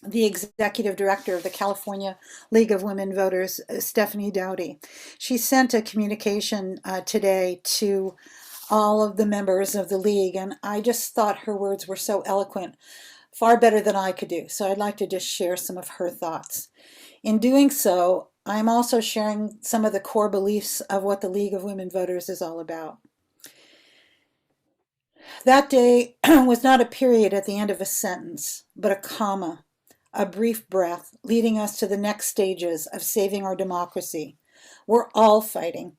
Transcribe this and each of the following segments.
the executive director of the California League of Women Voters, Stephanie Dowdy. She sent a communication today to all of the members of the league, and I just thought her words were so eloquent, far better than I could do. So I'd like to just share some of her thoughts. In doing so, I'm also sharing some of the core beliefs of what the League of Women Voters is all about. That day was not a period at the end of a sentence, but a comma, a brief breath leading us to the next stages of saving our democracy. We're all fighting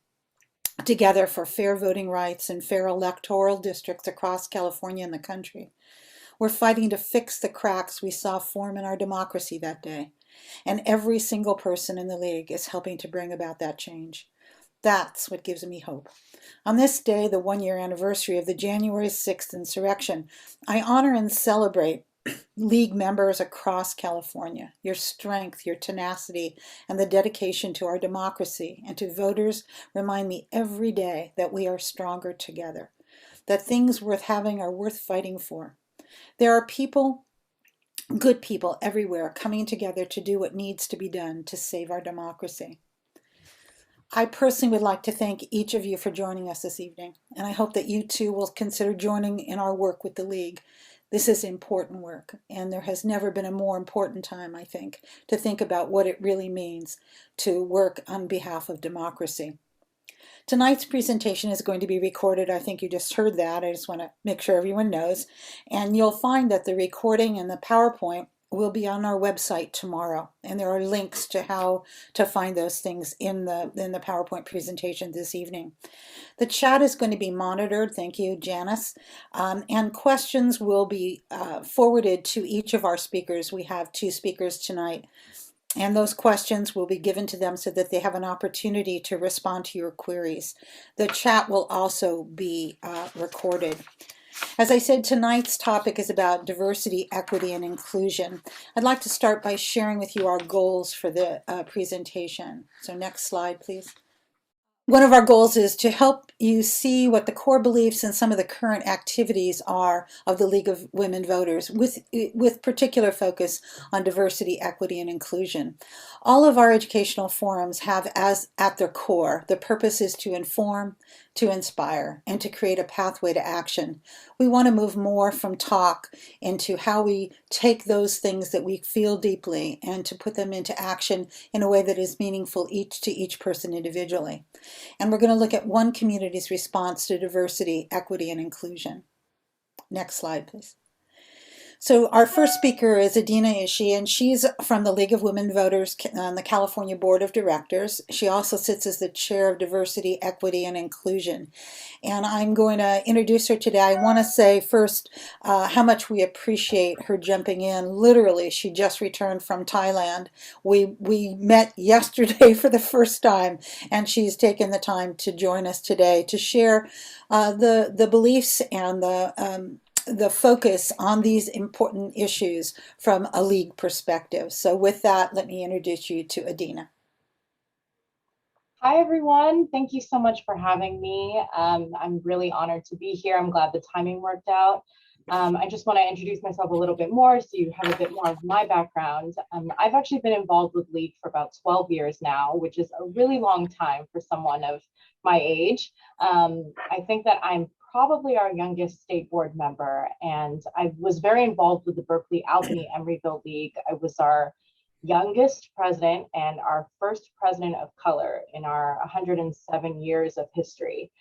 together for fair voting rights and fair electoral districts across California and the country. We're fighting to fix the cracks we saw form in our democracy that day. And every single person in the league is helping to bring about that change. That's what gives me hope. On this day, the one-year anniversary of the January 6th insurrection, I honor and celebrate League members across California. Your strength, your tenacity, and the dedication to our democracy and to voters remind me every day that we are stronger together, that things worth having are worth fighting for. There are people, good people everywhere, coming together to do what needs to be done to save our democracy. I personally would like to thank each of you for joining us this evening, and I hope that you too will consider joining in our work with the League. This is important work, and there has never been a more important time, I think, to think about what it really means to work on behalf of democracy. Tonight's presentation is going to be recorded. I think you just heard that. I just want to make sure everyone knows. And you'll find that the recording and the PowerPoint will be on our website tomorrow. And there are links to how to find those things in the PowerPoint presentation this evening. The chat is going to be monitored. Thank you, Janice. And questions will be forwarded to each of our speakers. We have 2 speakers tonight. And those questions will be given to them so that they have an opportunity to respond to your queries. The chat will also be recorded. As I said, tonight's topic is about diversity, equity, and inclusion. I'd like to start by sharing with you our goals for the presentation. So next slide, please. One of our goals is to help you see what the core beliefs and some of the current activities are of the League of Women Voters, with particular focus on diversity, equity, and inclusion. All of our educational forums have as at their core, the purpose is to inform, to inspire, and to create a pathway to action. We want to move more from talk into how we take those things that we feel deeply and to put them into action in a way that is meaningful to each person individually. And we're going to look at one community's response to diversity, equity, and inclusion. Next slide, please. So our first speaker is Adena Ishii, and she's from the League of Women Voters on the California Board of Directors. She also sits as the chair of Diversity, Equity, and Inclusion. And I'm going to introduce her today. I want to say first how much we appreciate her jumping in. Literally, she just returned from Thailand. We met yesterday for the first time, and she's taken the time to join us today to share the beliefs and the focus on these important issues from a league perspective. So with that, let me introduce you to Adena. Hi, everyone. Thank you so much for having me. I'm really honored to be here. I'm glad the timing worked out. I just want to introduce myself a little bit more so you have a bit more of my background. I've actually been involved with League for about 12 years now, which is a really long time for someone of my age. I think that I'm probably our youngest state board member, and I was very involved with the Berkeley Albany Emeryville League. I was our youngest president and our first president of color in our 107 years of history.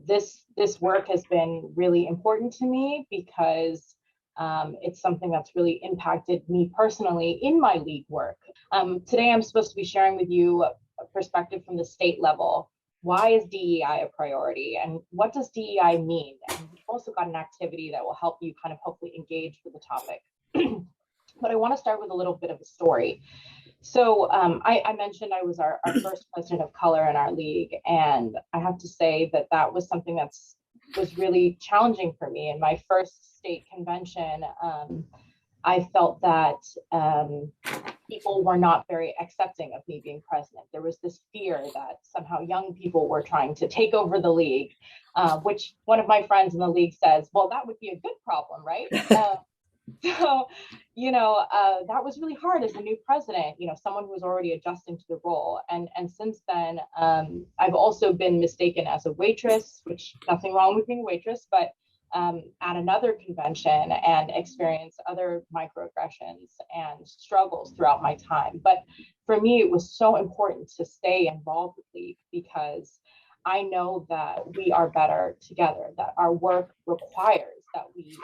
This work has been really important to me because it's something that's really impacted me personally in my league work. Today, I'm supposed to be sharing with you a perspective from the state level. Why is DEI a priority, and what does DEI mean? And we've also got an activity that will help you kind of hopefully engage with the topic. But I want to start with a little bit of a story. So I mentioned I was our first president of color in our league, and I have to say that that was something that was really challenging for me. In my first state convention, I felt that people were not very accepting of me being president. There was this fear that somehow young people were trying to take over the league, which one of my friends in the league says, well, that would be a good problem, right? So, that was really hard as a new president, someone who was already adjusting to the role. And since then, I've also been mistaken as a waitress, which nothing wrong with being a waitress, but at another convention and experienced other microaggressions and struggles throughout my time. But for me, it was so important to stay involved with League because I know that we are better together, that our work requires that we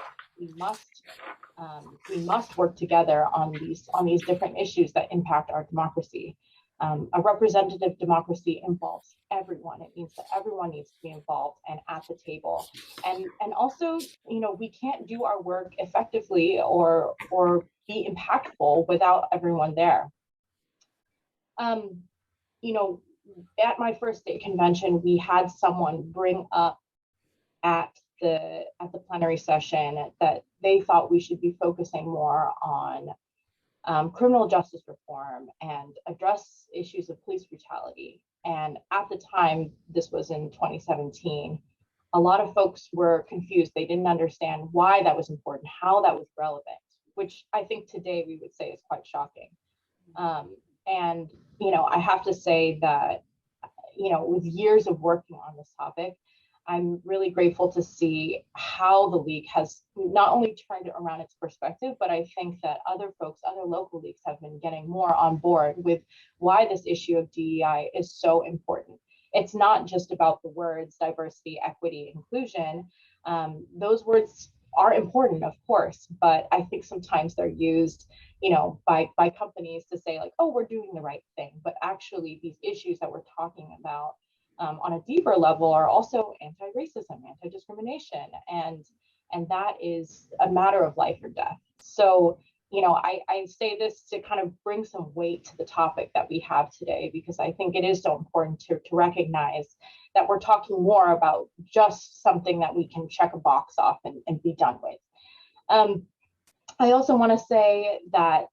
must work together on these different issues that impact our democracy. A representative democracy involves everyone. It means that everyone needs to be involved and at the table. And also, we can't do our work effectively or be impactful without everyone there. Um, you know, at my first state convention, we had someone bring up at the plenary session that they thought we should be focusing more on criminal justice reform and address issues of police brutality. And at the time, this was in 2017, a lot of folks were confused. They didn't understand why that was important, how that was relevant, which I think today we would say is quite shocking. And, I have to say that, with years of working on this topic, I'm really grateful to see how the league has not only turned around its perspective, but I think that other folks, other local leagues have been getting more on board with why this issue of DEI is so important. It's not just about the words diversity, equity, inclusion. Those words are important, of course, but I think sometimes they're used, by companies to say like, oh, we're doing the right thing. But actually, these issues that we're talking about on a deeper level are also anti-racism, anti-discrimination, and that is a matter of life or death. So, I say this to kind of bring some weight to the topic that we have today, because I think it is so important to recognize that we're talking more about just something that we can check a box off and be done with. I also want to say that,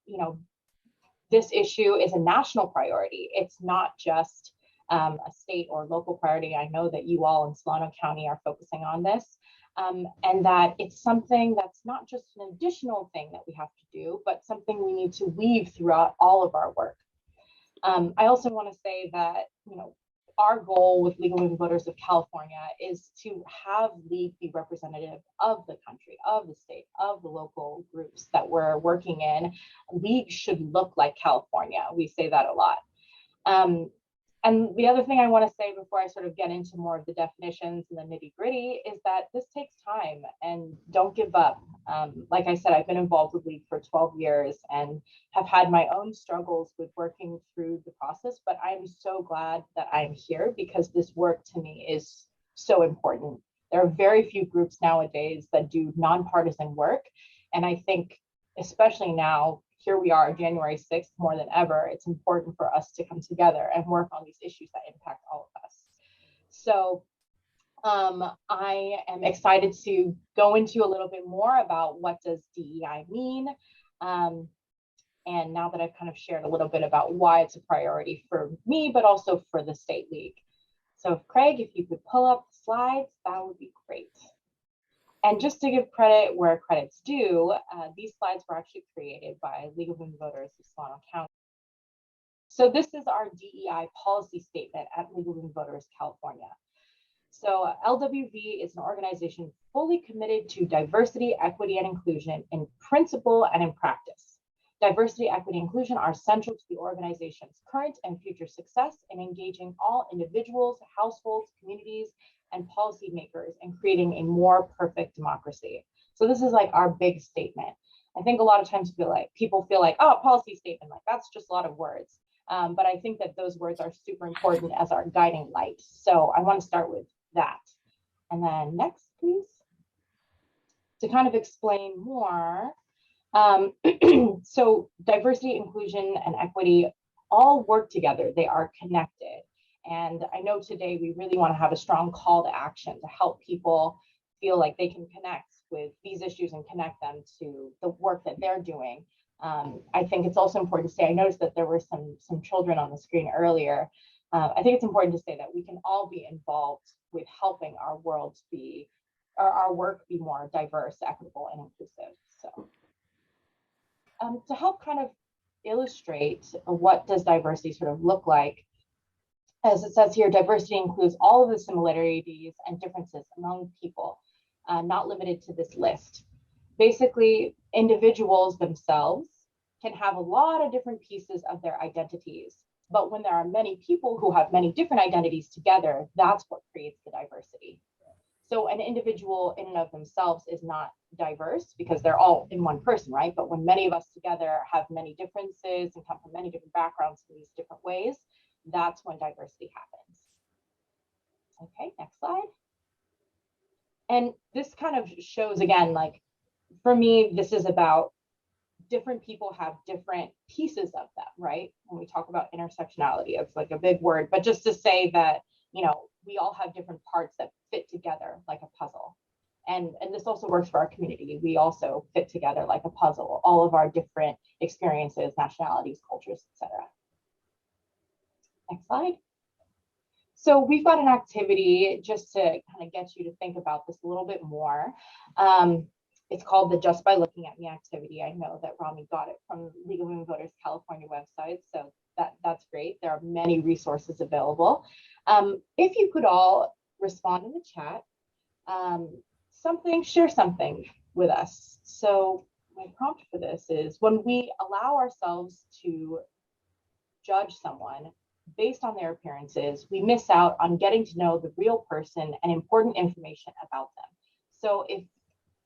this issue is a national priority. It's not just a state or local priority. I know that you all in Solano County are focusing on this, and that it's something that's not just an additional thing that we have to do, but something we need to weave throughout all of our work. I also want to say that, our goal with League of Women Voters of California is to have League be representative of the country, of the state, of the local groups that we're working in. League should look like California. We say that a lot. And the other thing I want to say before I sort of get into more of the definitions and the nitty gritty is that this takes time, and don't give up. Like I said, I've been involved with League for 12 years and have had my own struggles with working through the process, but I'm so glad that I'm here because this work to me is so important. There are very few groups nowadays that do nonpartisan work. And I think, especially now, here we are, January 6th, more than ever, it's important for us to come together and work on these issues that impact all of us. So I am excited to go into a little bit more about what does DEI mean. And now that I've kind of shared a little bit about why it's a priority for me, but also for the State League. So Craig, if you could pull up the slides, that would be great. And just to give credit where credit's due, these slides were actually created by League of Women Voters of Solano County. So this is our DEI policy statement at League of Women Voters California. So LWV is an organization fully committed to diversity, equity, and inclusion in principle and in practice. Diversity, equity, and inclusion are central to the organization's current and future success in engaging all individuals, households, communities, and policymakers in creating a more perfect democracy. So this is like our big statement. I think a lot of times people feel like, oh, policy statement, like that's just a lot of words. But I think that those words are super important as our guiding light. So I want to start with that. And then next, please. To kind of explain more. So diversity, inclusion, and equity all work together. They are connected. And I know today we really want to have a strong call to action to help people feel like they can connect with these issues and connect them to the work that they're doing. I think it's also important to say, I noticed that there were some children on the screen earlier. I think it's important to say that we can all be involved with helping our world be, or our work be more diverse, equitable, and inclusive. So To help kind of illustrate what does diversity sort of look like, as it says here, diversity includes all of the similarities and differences among people, not limited to this list. Basically, individuals themselves can have a lot of different pieces of their identities, but when there are many people who have many different identities together, that's what creates the diversity. So an individual in and of themselves is not diverse because they're all in one person, right? But when many of us together have many differences and come from many different backgrounds in these different ways, that's when diversity happens. Okay, next slide. And this kind of shows again, like for me, this is about different people have different pieces of them, right? When we talk about intersectionality, it's like a big word, but just to say that, you know, we all have different parts that fit together like a puzzle. And this also works for our community. We also fit together like a puzzle, all of our different experiences, nationalities, cultures, etc. Next slide. So we've got an activity just to kind of get you to think about this a little bit more. It's called the Just by Looking at Me activity. I know that Rami got it from League of Women Voters California website, so that's great. There are many resources available. If you could all respond in the chat, share something with us. So my prompt for this is, when we allow ourselves to judge someone based on their appearances, we miss out on getting to know the real person and important information about them. So if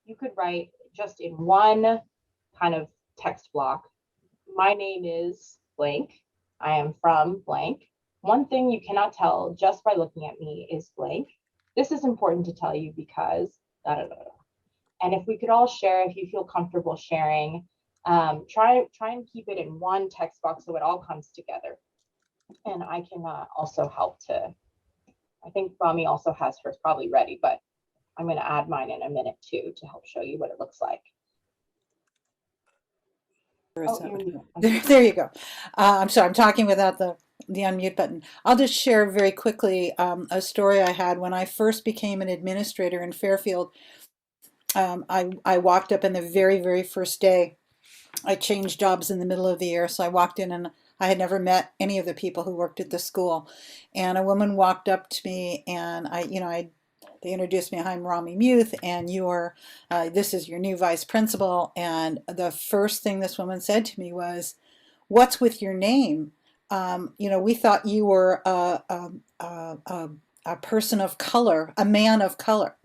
you could write just in one kind of text block, my name is blank, I am from blank. One thing you cannot tell just by looking at me is blank. This is important to tell you because da da da da. And if we could all share, if you feel comfortable sharing, try and keep it in one text box so it all comes together. And I can also help to, I think Rami also has hers probably ready, but I'm going to add mine in a minute too to help show you what it looks like. There you go. I'm sorry, I'm talking without the unmute button. I'll just share very quickly a story I had when I first became an administrator in Fairfield. I walked up in the very, very first day. I changed jobs in the middle of the year, so I walked in and I had never met any of the people who worked at the school. And a woman walked up to me and they introduced me. I'm Rami Muth, and this is your new vice principal. And the first thing this woman said to me was, "What's with your name? We thought you were a person of color, a man of color."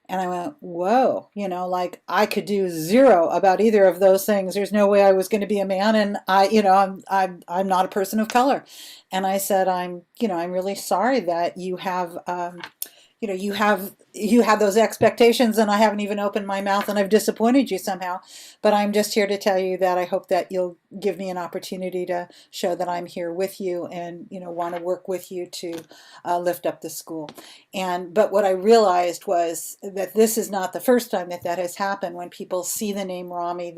And I went, whoa, like I could do zero about either of those things. There's no way I was going to be a man, and I'm not a person of color. And I said, I'm really sorry that you have you had those expectations, and I haven't even opened my mouth, and I've disappointed you somehow. But I'm just here to tell you that I hope that you'll give me an opportunity to show that I'm here with you and want to work with you to lift up the school. But what I realized was that this is not the first time that has happened. When people see the name Rami,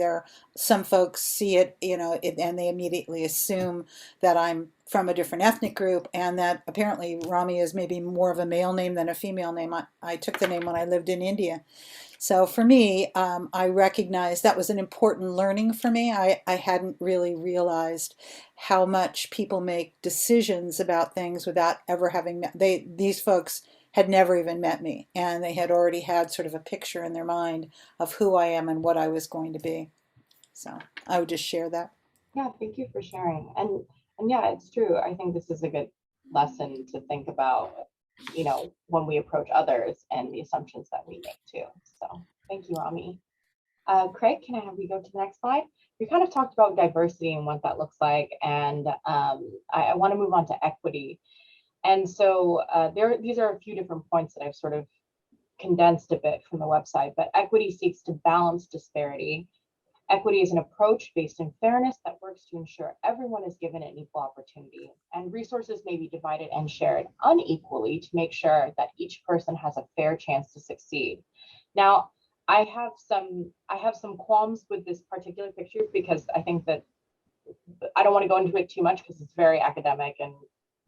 some folks see it, and they immediately assume that I'm from a different ethnic group, and that apparently Rami is maybe more of a male name than a female name. I took the name when I lived in India. So for me, I recognized that was an important learning for me. I hadn't really realized how much people make decisions about things without ever having met. These folks had never even met me, and they had already had sort of a picture in their mind of who I am and what I was going to be. So I would just share that. Yeah, thank you for sharing. And yeah, it's true. I think this is a good lesson to think about, when we approach others and the assumptions that we make too. So thank you, Rami. Craig, can I have you go to the next slide? We kind of talked about diversity and what that looks like, and I want to move on to equity. And so these are a few different points that I've sort of condensed a bit from the website, but equity seeks to balance disparity. Equity is an approach based in fairness that works to ensure everyone is given an equal opportunity, and resources may be divided and shared unequally to make sure that each person has a fair chance to succeed. Now, I have some qualms with this particular picture because I think that I don't want to go into it too much because it's very academic and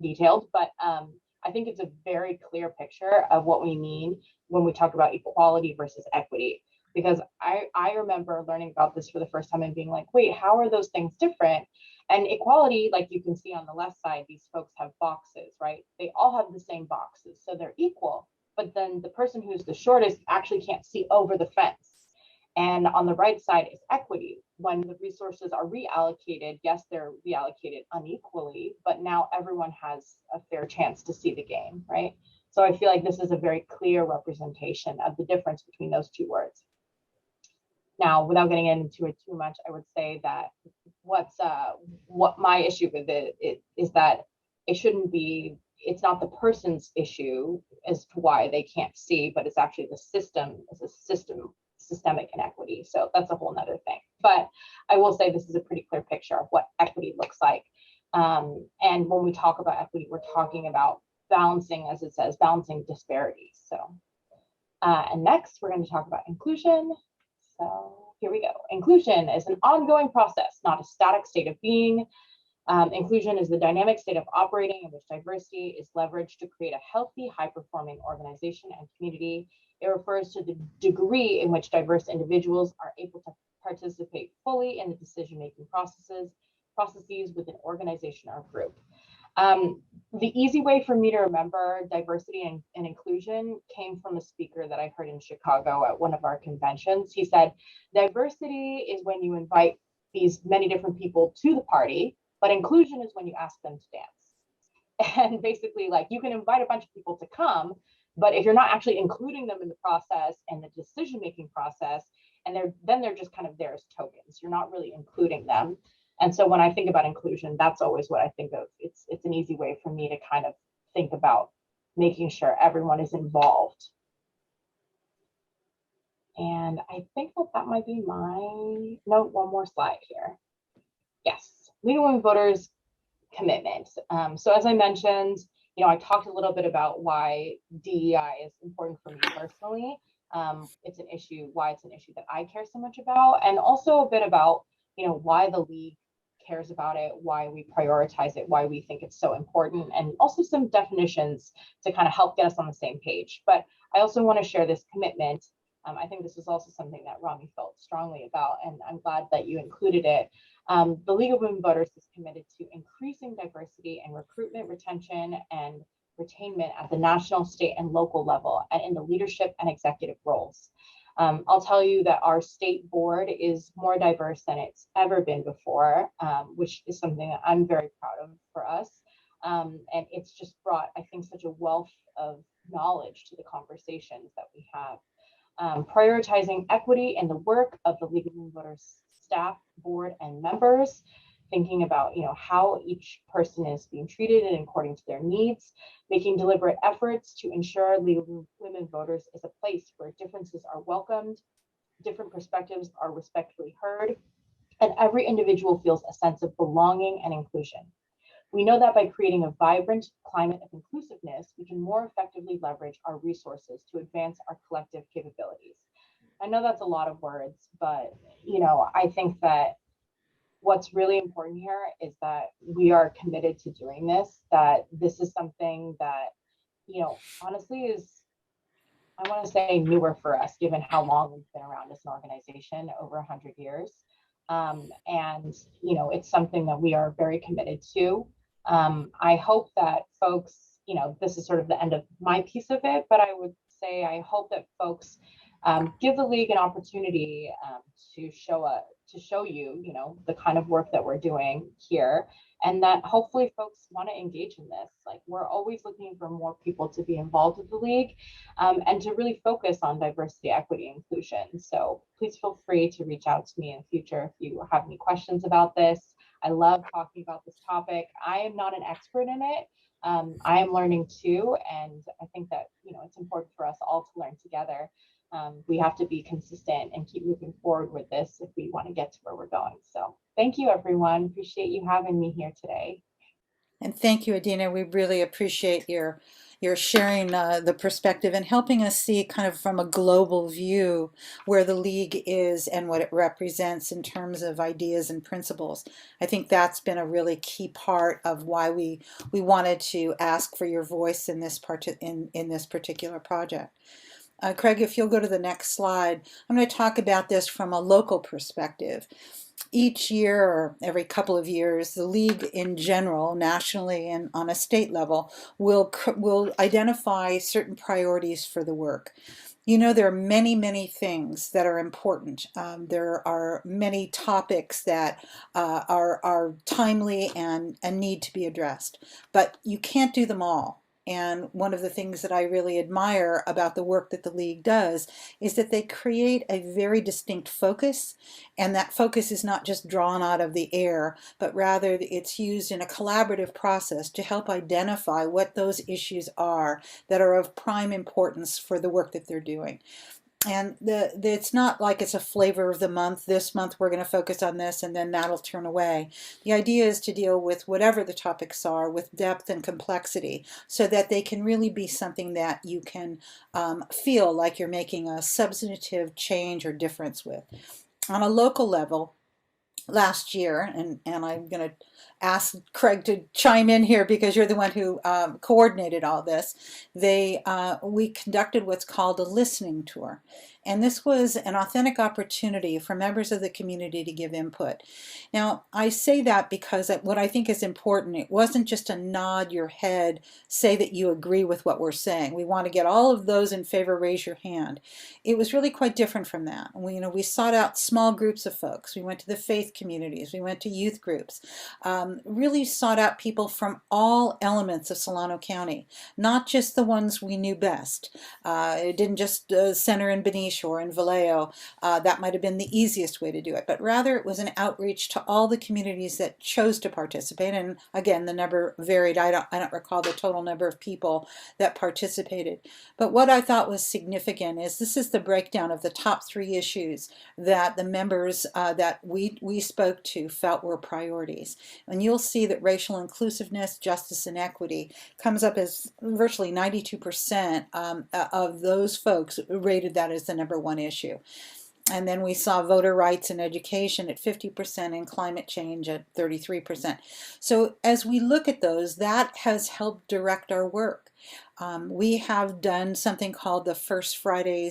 detailed, but I think it's a very clear picture of what we mean when we talk about equality versus equity. because I remember learning about this for the first time and being like, wait, how are those things different? And equality, like you can see on the left side, these folks have boxes, right? They all have the same boxes, so they're equal. But then the person who's the shortest actually can't see over the fence. And on the right side is equity. When the resources are reallocated, yes, they're reallocated unequally, but now everyone has a fair chance to see the game, right? So I feel like this is a very clear representation of the difference between those two words. Now, without getting into it too much, I would say that what my issue with it is that it shouldn't be, it's not the person's issue as to why they can't see, but it's actually the system, it's a systemic inequity. So that's a whole nother thing. But I will say this is a pretty clear picture of what equity looks like. And when we talk about equity, we're talking about balancing, as it says, balancing disparities. So, and next we're going to talk about inclusion. So here we go. Inclusion is an ongoing process, not a static state of being. Inclusion is the dynamic state of operating in which diversity is leveraged to create a healthy, high-performing organization and community. It refers to the degree in which diverse individuals are able to participate fully in the decision-making processes within an organization or group. The easy way for me to remember diversity and inclusion came from a speaker that I heard in Chicago at one of our conventions. He said, diversity is when you invite these many different people to the party, but inclusion is when you ask them to dance. And basically, like, you can invite a bunch of people to come, but if you're not actually including them in the process and the decision-making process, and they're just kind of there as tokens, you're not really including them. And so when I think about inclusion, that's always what I think of. It's an easy way for me to kind of think about making sure everyone is involved. And I think that might be one more slide here. Yes, League of Women Voters commitment. So as I mentioned, I talked a little bit about why DEI is important for me personally. It's an issue that I care so much about, and also a bit about, why the League cares about it, why we prioritize it, why we think it's so important, and also some definitions to kind of help get us on the same page. But I also want to share this commitment. I think this is also something that Rami felt strongly about, and I'm glad that you included it. The League of Women Voters is committed to increasing diversity and recruitment, retention, and retainment at the national, state, and local level, and in the leadership and executive roles. I'll tell you that our state board is more diverse than it's ever been before, which is something that I'm very proud of for us. And it's just brought, I think, such a wealth of knowledge to the conversations that we have. Prioritizing equity in the work of the League of Women Voters staff, board, and members, thinking about how each person is being treated and according to their needs, making deliberate efforts to ensure League of Women Voters is a place where differences are welcomed, different perspectives are respectfully heard, and every individual feels a sense of belonging and inclusion. We know that by creating a vibrant climate of inclusiveness, we can more effectively leverage our resources to advance our collective capabilities. I know that's a lot of words, but I think that what's really important here is that we are committed to doing this, that this is something that, honestly is, I want to say, newer for us, given how long we've been around as an organization, over 100 years. And, it's something that we are very committed to. I hope that folks, this is sort of the end of my piece of it, but I would say I hope that folks give the League an opportunity to show you, the kind of work that we're doing here, and that hopefully folks want to engage in this. Like, we're always looking for more people to be involved with the League, and to really focus on diversity, equity, inclusion. So please feel free to reach out to me in the future if you have any questions about this. I love talking about this topic. I am not an expert in it. I am learning too, and I think that it's important for us all to learn together. We have to be consistent and keep moving forward with this if we want to get to where we're going. So thank you, everyone. Appreciate you having me here today. And thank you, Adena. We really appreciate your sharing the perspective and helping us see kind of from a global view where the League is and what it represents in terms of ideas and principles. I think that's been a really key part of why we wanted to ask for your voice in this part in this particular project. Craig, if you'll go to the next slide, I'm going to talk about this from a local perspective. Each year or every couple of years, the league in general, nationally and on a state level, will identify certain priorities for the work. You know, there are many, many things that are important. There are many topics that are timely and need to be addressed, but you can't do them all. And one of the things that I really admire about the work that the League does is that they create a very distinct focus, and that focus is not just drawn out of the air, but rather it's used in a collaborative process to help identify what those issues are that are of prime importance for the work that they're doing. And it's not like it's a flavor of the month. This month we're going to focus on this and then that'll turn away. The idea is to deal with whatever the topics are with depth and complexity so that they can really be something that you can feel like you're making a substantive change or difference with. On a local level, last year, and I'm going to ask Craig to chime in here because you're the one who coordinated all this. We conducted what's called a listening tour, and this was an authentic opportunity for members of the community to give input. Now, I say that because what I think is important, it wasn't just a nod your head, say that you agree with what we're saying. We want to get all of those in favor, raise your hand. It was really quite different from that. We sought out small groups of folks. We went to the faith communities. We went to youth groups. Really sought out people from all elements of Solano County, not just the ones we knew best. It didn't just center in Benicia or in Vallejo. That might have been the easiest way to do it, but rather it was an outreach to all the communities that chose to participate. And again, the number varied. I don't recall the total number of people that participated. But what I thought was significant is this is the breakdown of the top 3 issues that the members that we spoke to felt were priorities. And you'll see that racial inclusiveness, justice, and equity comes up as virtually 92% of those folks rated that as the number 1 issue. And then we saw voter rights and education at 50% and climate change at 33%. So as we look at those, that has helped direct our work. We have done something called the first Thursday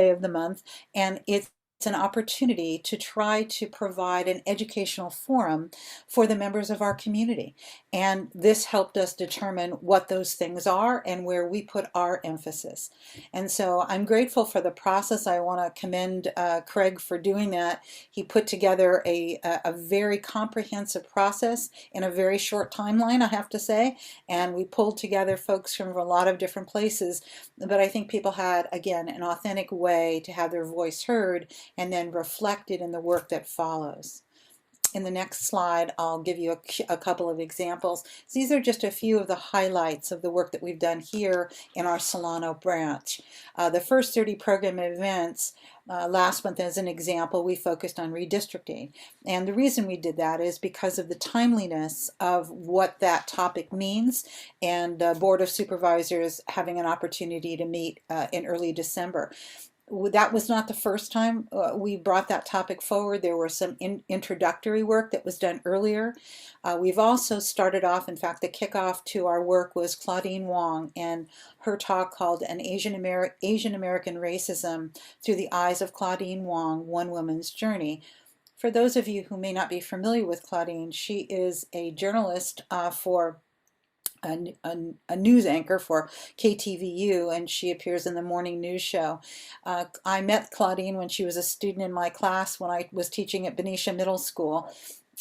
of the month, and it's an opportunity to try to provide an educational forum for the members of our community. And this helped us determine what those things are and where we put our emphasis. And so I'm grateful for the process. I want to commend Craig for doing that. He put together a very comprehensive process in a very short timeline, I have to say. And we pulled together folks from a lot of different places. But I think people had, again, an authentic way to have their voice heard and then reflected in the work that follows. In the next slide, I'll give you a couple of examples. These are just a few of the highlights of the work that we've done here in our Solano branch. The first 30 program events, last month as an example, we focused on redistricting. And the reason we did that is because of the timeliness of what that topic means, and the Board of Supervisors having an opportunity to meet in early December. That was not the first time we brought that topic forward. There was some introductory work that was done earlier. We've also started off, in fact, the kickoff to our work was Claudine Wong and her talk called An Asian American Racism Through the Eyes of Claudine Wong, One Woman's Journey. For those of you who may not be familiar with Claudine, she is a journalist for a news anchor for KTVU, and she appears in the morning news show. I met Claudine when she was a student in my class when I was teaching at Benicia Middle School.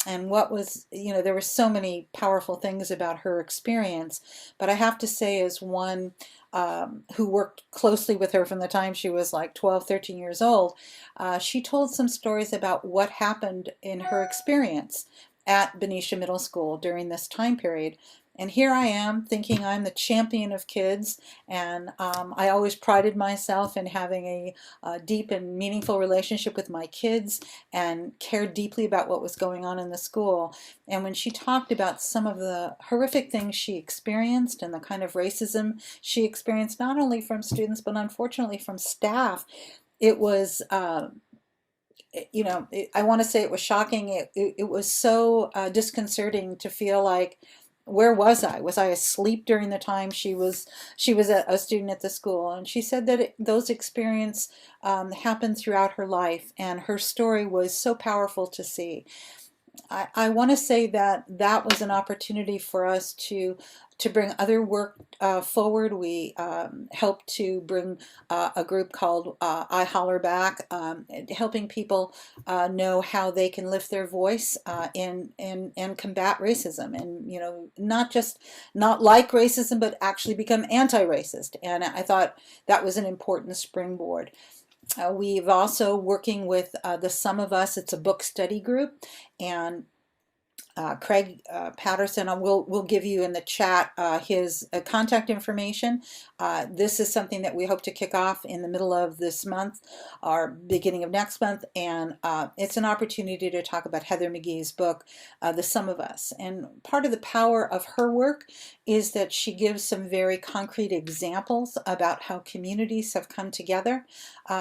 And there were so many powerful things about her experience, but I have to say, as one who worked closely with her from the time she was like 12, 13 years old, she told some stories about what happened in her experience at Benicia Middle School during this time period. And here I am thinking I'm the champion of kids, and I always prided myself in having a deep and meaningful relationship with my kids and cared deeply about what was going on in the school. And when she talked about some of the horrific things she experienced and the kind of racism she experienced, not only from students, but unfortunately from staff, it was I want to say it was shocking. It was so disconcerting to feel like where was I? Was I asleep during the time she was a student at the school? And she said that those experiences happened throughout her life, and her story was so powerful to see. I want to say that that was an opportunity for us to bring other work forward. We helped to bring a group called I Holler Back, helping people know how they can lift their voice and combat racism, and not just not like racism, but actually become anti-racist. And I thought that was an important springboard. We've also working with the Sum of Us. It's a book study group, and Craig Patterson, will give you in the chat his contact information. This is something that we hope to kick off in the middle of this month or beginning of next month, and it's an opportunity to talk about Heather McGee's book, The Sum of Us. And part of the power of her work is that she gives some very concrete examples about how communities have come together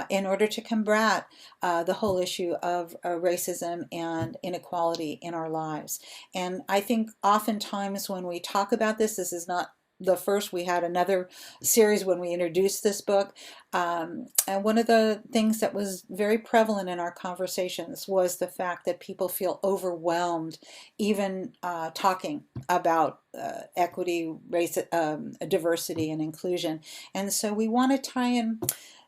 in order to combat the whole issue of racism and inequality in our lives. And I think oftentimes when we talk about this is not the first. We had another series when we introduced this book. And one of the things that was very prevalent in our conversations was the fact that people feel overwhelmed even talking about equity, race, diversity, and inclusion. And so we want to try and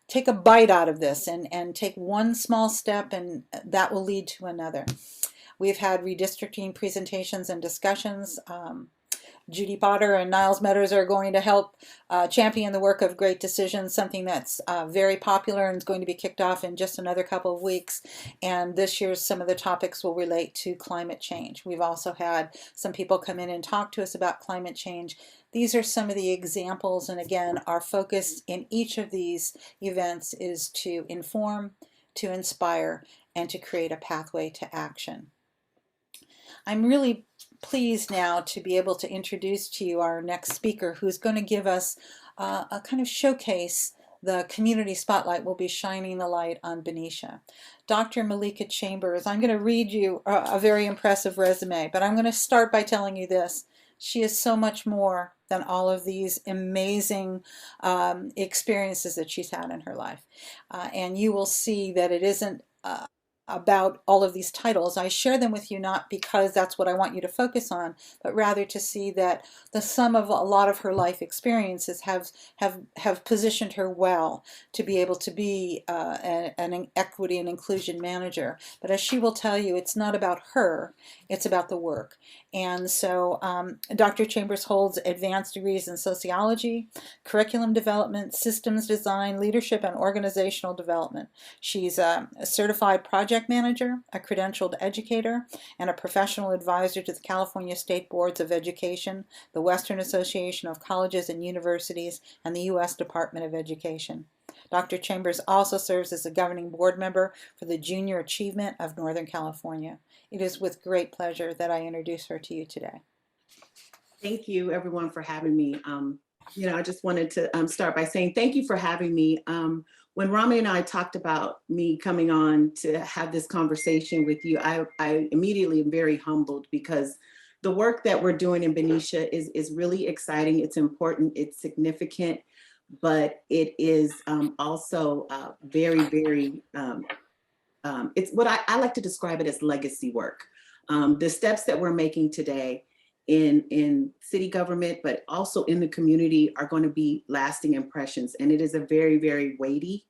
take a bite out of this and take one small step, and that will lead to another. We've had redistricting presentations and discussions. Judy Potter and Niles Meadows are going to help champion the work of Great Decisions, something that's very popular and is going to be kicked off in just another couple of weeks. And this year's some of the topics will relate to climate change. We've also had some people come in and talk to us about climate change. These are some of the examples, and again, our focus in each of these events is to inform, to inspire, and to create a pathway to action. I'm really pleased now to be able to introduce to you our next speaker, who's going to give us a kind of showcase. The community spotlight will be shining the light on Benicia. Dr. Maliika Chambers, I'm going to read you a very impressive resume, but I'm going to start by telling you this. She is so much more than all of these amazing experiences that she's had in her life. And you will see that it isn't about all of these titles. I share them with you not because that's what I want you to focus on, but rather to see that the sum of a lot of her life experiences have positioned her well to be able to be an equity and inclusion manager. But as she will tell you, it's not about her, it's about the work. And so Dr. Chambers holds advanced degrees in sociology, curriculum development, systems design, leadership, and organizational development. She's a certified project manager, a credentialed educator, and a professional advisor to the California State Boards of Education, the Western Association of Colleges and Universities, and the U.S. Department of Education. Dr. Chambers also serves as a governing board member for the Junior Achievement of Northern California. It is with great pleasure that I introduce her to you today. Thank you, everyone, for having me. I just wanted to start by saying thank you for having me. When Rami and I talked about me coming on to have this conversation with you, I immediately am very humbled because the work that we're doing in Benicia is really exciting. It's important, it's significant, but it is also very, very, it's what I like to describe it as legacy work. The steps that we're making today in city government, but also in the community, are going to be lasting impressions. And it is a very, very weighty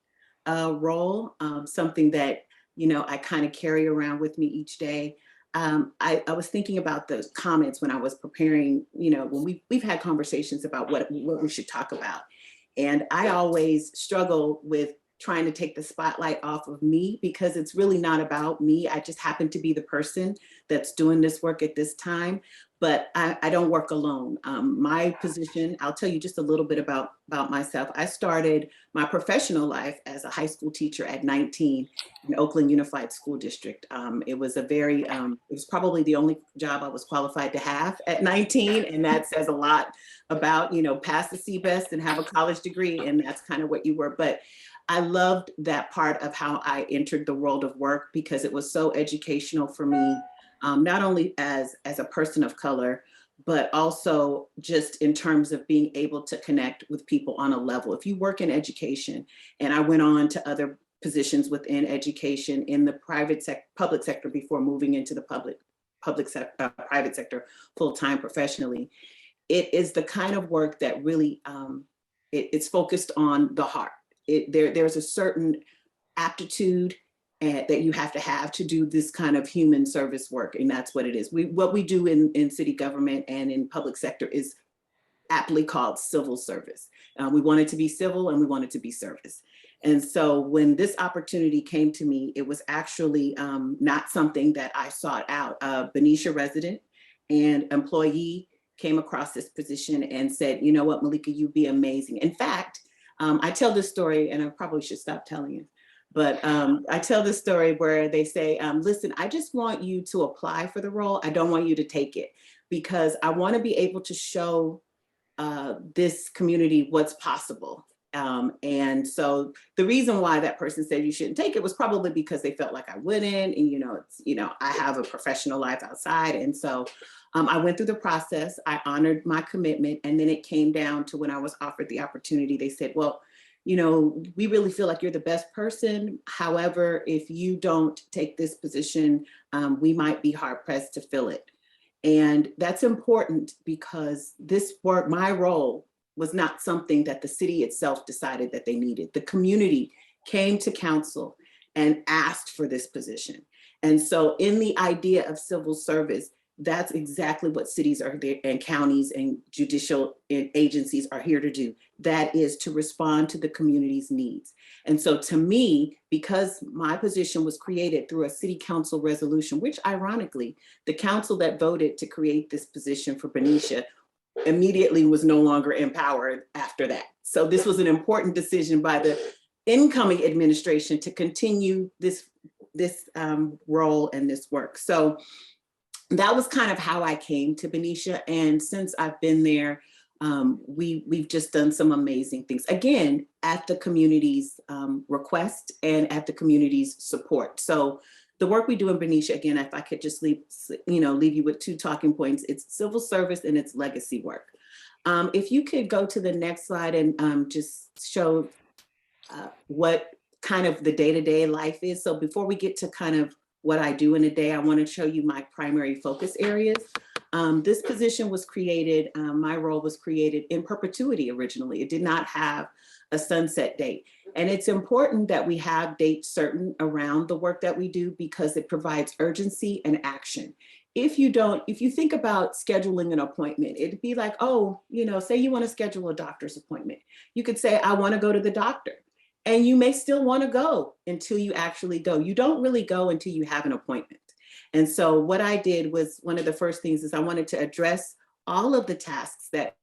role, something that, I kind of carry around with me each day. I was thinking about those comments when I was preparing, when we've had conversations about what we should talk about. And I always struggle with trying to take the spotlight off of me because it's really not about me. I just happen to be the person that's doing this work at this time, but I don't work alone. My position, I'll tell you just a little bit about myself. I started my professional life as a high school teacher at 19 in Oakland Unified School District. It was it was probably the only job I was qualified to have at 19. And that says a lot about, pass the CBEST and have a college degree. And that's kind of what you were. But I loved that part of how I entered the world of work because it was so educational for me, not only as a person of color, but also just in terms of being able to connect with people on a level. If you work in education, and I went on to other positions within education in the public sector before moving into the private sector full-time professionally, it is the kind of work that really, it's focused on the heart. There's a certain aptitude that you have to do this kind of human service work, and that's what it is. What we do in city government and in public sector is aptly called civil service. We want it to be civil and we want it to be service. And so when this opportunity came to me, it was actually not something that I sought out. A Benicia resident and employee came across this position and said, you know what, Maliika, you'd be amazing. In fact, I tell this story, and I probably should stop telling it, but I tell this story where they say, listen, I just want you to apply for the role. I don't want you to take it, because I want to be able to show this community what's possible. And so the reason why that person said you shouldn't take it was probably because they felt like I wouldn't, and I have a professional life outside. And so I went through the process, I honored my commitment, and then it came down to when I was offered the opportunity, they said, well, we really feel like you're the best person. However, if you don't take this position, we might be hard pressed to fill it. And that's important because this work, my role, was not something that the city itself decided that they needed. The community came to council and asked for this position. And so in the idea of civil service, that's exactly what cities are there, and counties and judicial agencies are here to do. That is to respond to the community's needs. And so to me, because my position was created through a city council resolution, which ironically, the council that voted to create this position for Benicia immediately was no longer empowered after that. So this was an important decision by the incoming administration to continue this role and this work. So that was kind of how I came to Benicia. And since I've been there, we've just done some amazing things, again, at the community's request and at the community's support. So the work we do in Benicia, again, if I could just leave you with 2 talking points, it's civil service and it's legacy work. If you could go to the next slide and just show what kind of the day-to-day life is. So before we get to kind of what I do in a day, I want to show you my primary focus areas. This position was created, my role was created in perpetuity originally. It did not have a sunset date. And it's important that we have dates certain around the work that we do because it provides urgency and action. If you think about scheduling an appointment, it'd be like, oh, say you want to schedule a doctor's appointment. You could say, I want to go to the doctor. And you may still want to go until you actually go. You don't really go until you have an appointment. And so what I did was, one of the first things is I wanted to address all of the tasks that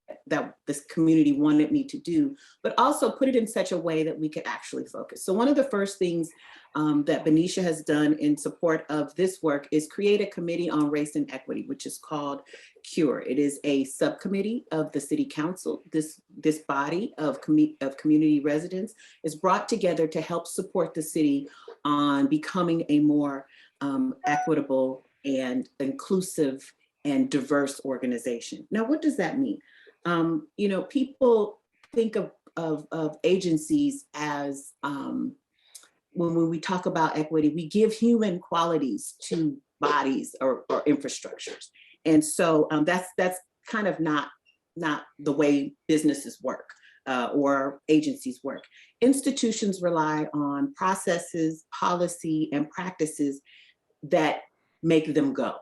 this community wanted me to do, but also put it in such a way that we could actually focus. So one of the first things that Benicia has done in support of this work is create a committee on race and equity, which is called CURE. It is a subcommittee of the city council. This body of community residents is brought together to help support the city on becoming a more equitable and inclusive and diverse organization. Now, what does that mean? People think of agencies as, when we talk about equity, we give human qualities to bodies or infrastructures. And so that's kind of not the way businesses work or agencies work. Institutions rely on processes, policy, and practices that make them go.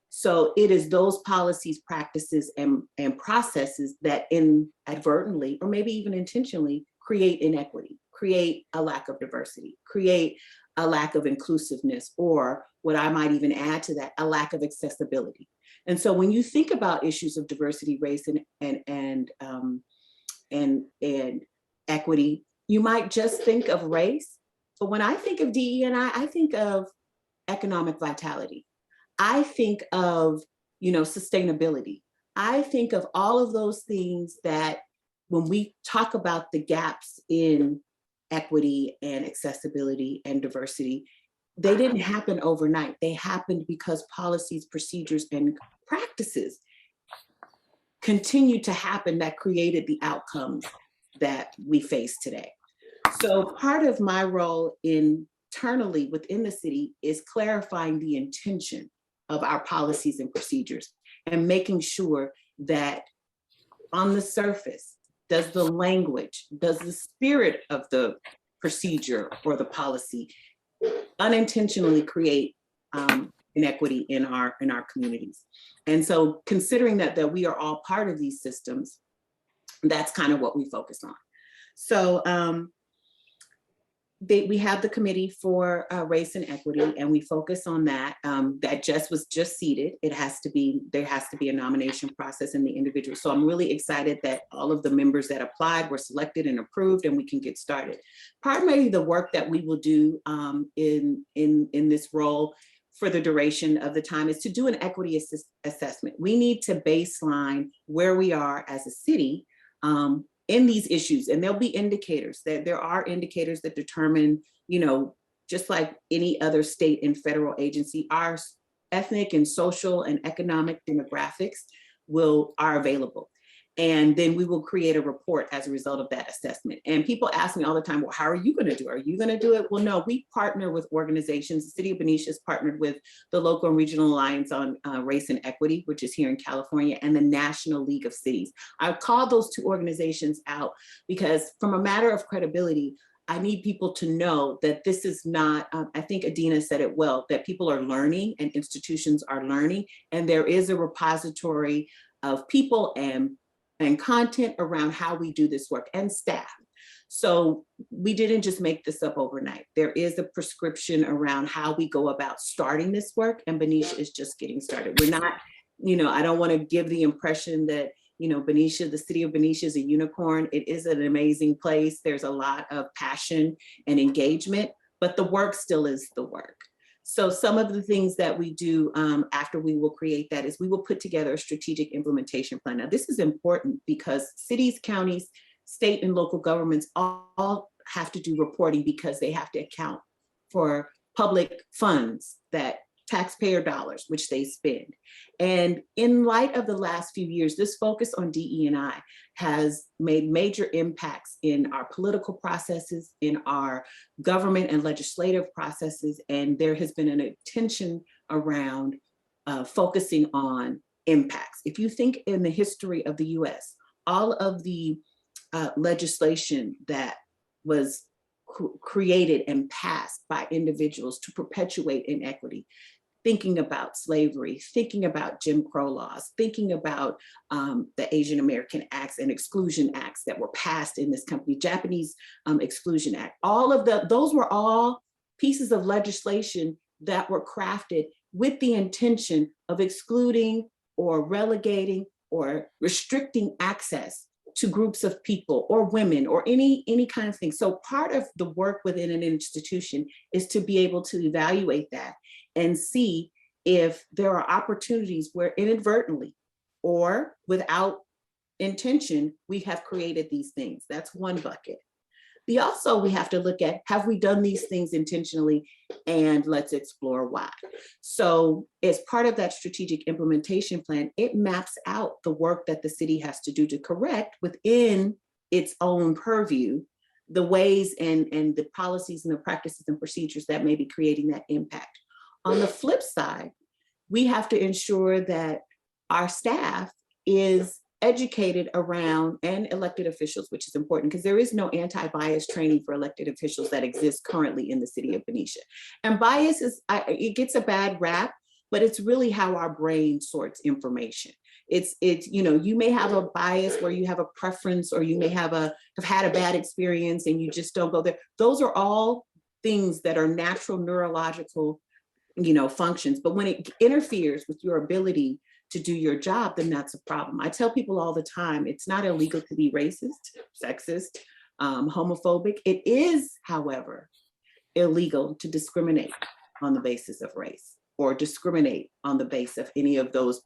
So it is those policies, practices, and processes that inadvertently, or maybe even intentionally, create inequity, create a lack of diversity, create a lack of inclusiveness, or what I might even add to that, a lack of accessibility. And so when you think about issues of diversity, race, and equity, you might just think of race. But when I think of DE&I, I think of economic vitality. I think of, sustainability. I think of all of those things that when we talk about the gaps in equity and accessibility and diversity, they didn't happen overnight. They happened because policies, procedures, and practices continued to happen that created the outcomes that we face today. So part of my role internally within the city is clarifying the intention of our policies and procedures and making sure that on the surface, does the language, does the spirit of the procedure or the policy unintentionally create inequity in our communities? And so considering that we are all part of these systems, that's kind of what we focus on. So we have the committee for race and equity, and we focus on that. That was just seated. There has to be a nomination process in the individual. So I'm really excited that all of the members that applied were selected and approved, and we can get started. Primarily, the work that we will do in this role for the duration of the time is to do an equity assessment. We need to baseline where we are as a city in these issues, and there'll be indicators. There are indicators that determine, just like any other state and federal agency, our ethnic and social and economic demographics are available. And then we will create a report as a result of that assessment. And people ask me all the time, well, how are you going to do it? Are you going to do it? Well, no, we partner with organizations. The City of Benicia has partnered with the Local and Regional Alliance on Race and Equity, which is here in California, and the National League of Cities. I call those two organizations out because from a matter of credibility, I need people to know that this is not, I think Adena said it well, that people are learning and institutions are learning, and there is a repository of people and content around how we do this work, and staff. So we didn't just make this up overnight. There is a prescription around how we go about starting this work, and Benicia is just getting started. We're not, I don't want to give the impression that, Benicia, the city of Benicia is a unicorn. It is an amazing place. There's a lot of passion and engagement, but the work still is the work. So some of the things that we do after we will create that is we will put together a strategic implementation plan. Now, this is important because cities, counties, state and local governments all have to do reporting because they have to account for public funds, that taxpayer dollars, which they spend. And in light of the last few years, this focus on DE&I has made major impacts in our political processes, in our government and legislative processes, and there has been an attention around focusing on impacts. If you think in the history of the US, all of the legislation that was created and passed by individuals to perpetuate inequity, thinking about slavery, thinking about Jim Crow laws, thinking about the Asian American Acts and Exclusion Acts that were passed in this country, Japanese Exclusion Act. All of those were all pieces of legislation that were crafted with the intention of excluding or relegating or restricting access to groups of people or women or any kind of thing. So part of the work within an institution is to be able to evaluate that and see if there are opportunities where inadvertently or without intention, we have created these things. That's one bucket. We have to look at, have we done these things intentionally, and let's explore why. So as part of that strategic implementation plan, it maps out the work that the city has to do to correct within its own purview, the ways and the policies and the practices and procedures that may be creating that impact. On the flip side, we have to ensure that our staff is educated around, and elected officials, which is important because there is no anti-bias training for elected officials that exists currently in the city of Benicia. And bias it gets a bad rap, but it's really how our brain sorts information. It's you may have a bias where you have a preference, or you may have had a bad experience and you just don't go there. Those are all things that are natural neurological functions, but when it interferes with your ability to do your job, then that's a problem. I tell people all the time, it's not illegal to be racist, sexist, homophobic. It is, however, illegal to discriminate on the basis of race or discriminate on the basis of any of those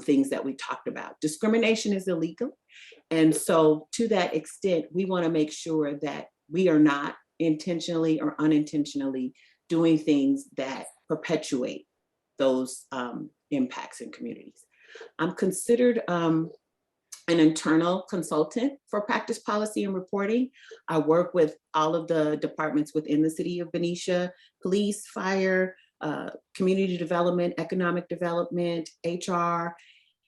things that we talked about. Discrimination is illegal. And so to that extent, we want to make sure that we are not intentionally or unintentionally doing things that perpetuate those impacts in communities. I'm considered an internal consultant for practice policy and reporting. I work with all of the departments within the City of Benicia: police, fire, community development, economic development, HR,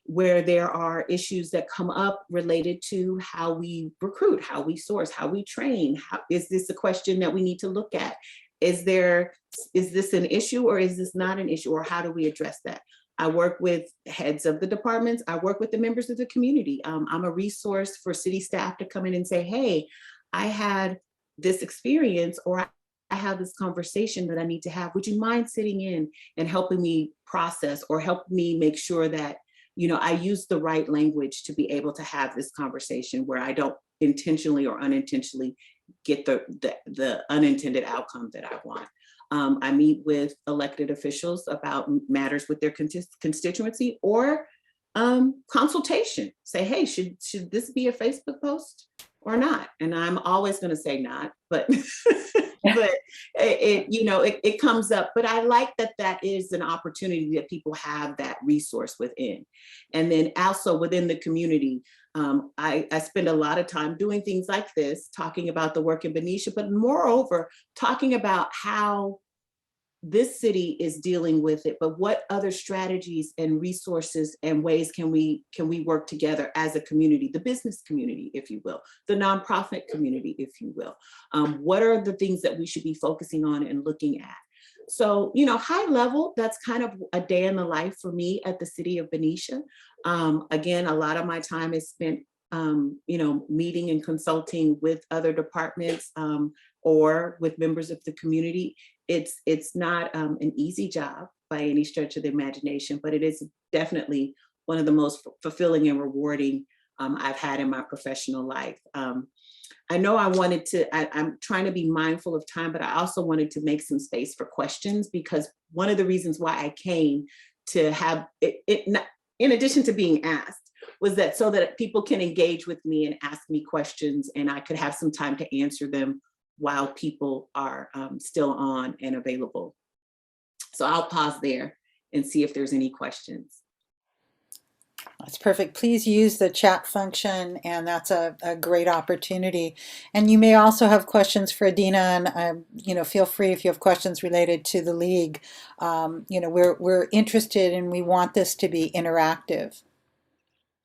where there are issues that come up related to how we recruit, how we source, how we train. Is this a question that we need to look at? Is this an issue, or is this not an issue, or how do we address that? I work with heads of the departments. I work with the members of the community. I'm a resource for city staff to come in and say, hey, I had this experience, or I have this conversation that I need to have. Would you mind sitting in and helping me process, or help me make sure that, you know, I use the right language to be able to have this conversation where I don't intentionally or unintentionally get the unintended outcome that I want. I meet with elected officials about matters with their constituency, or consultation. Say, hey, should this be a Facebook post or not? And I'm always going to say not, but but it comes up. But I like that is an opportunity that people have that resource within. And then also within the community, I spend a lot of time doing things like this, talking about the work in Benicia, but moreover, talking about how this city is dealing with it, but what other strategies and resources and ways can we work together as a community, the business community, if you will, the nonprofit community, if you will. What are the things that we should be focusing on and looking at? So, high level, that's kind of a day in the life for me at the City of Benicia. Again, a lot of my time is spent, meeting and consulting with other departments or with members of the community. It's not an easy job by any stretch of the imagination, but it is definitely one of the most fulfilling and rewarding I've had in my professional life. I know I'm trying to be mindful of time, but I also wanted to make some space for questions, because one of the reasons why I came to have it in addition to being asked, was that so that people can engage with me and ask me questions, and I could have some time to answer them while people are still on and available. So I'll pause there and see if there's any questions. That's perfect. Please use the chat function, and that's a great opportunity. And you may also have questions for Adena, and feel free if you have questions related to the league. We're interested, and we want this to be interactive.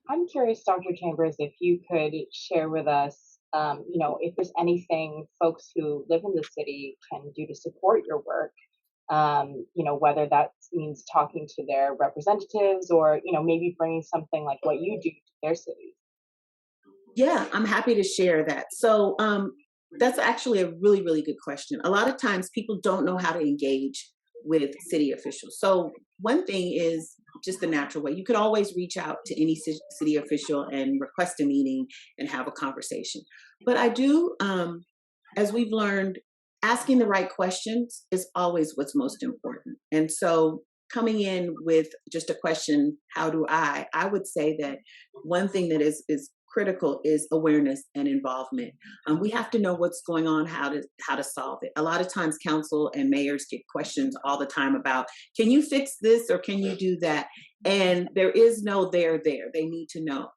I'm curious, Dr. Chambers, if you could share with us, if there's anything folks who live in the city can do to support your work, whether that means talking to their representatives, or, maybe bringing something like what you do to their cities. Yeah, I'm happy to share that. So that's actually a really, really good question. A lot of times people don't know how to engage with city officials. So one thing is just the natural way. You could always reach out to any city official and request a meeting and have a conversation. But I do, as we've learned, asking the right questions is always what's most important. And so coming in with just a question, how do I would say that one thing that is critical is awareness and involvement. We have to know what's going on, how to solve it. A lot of times council and mayors get questions all the time about, can you fix this or can you do that? And there is no there. They need to know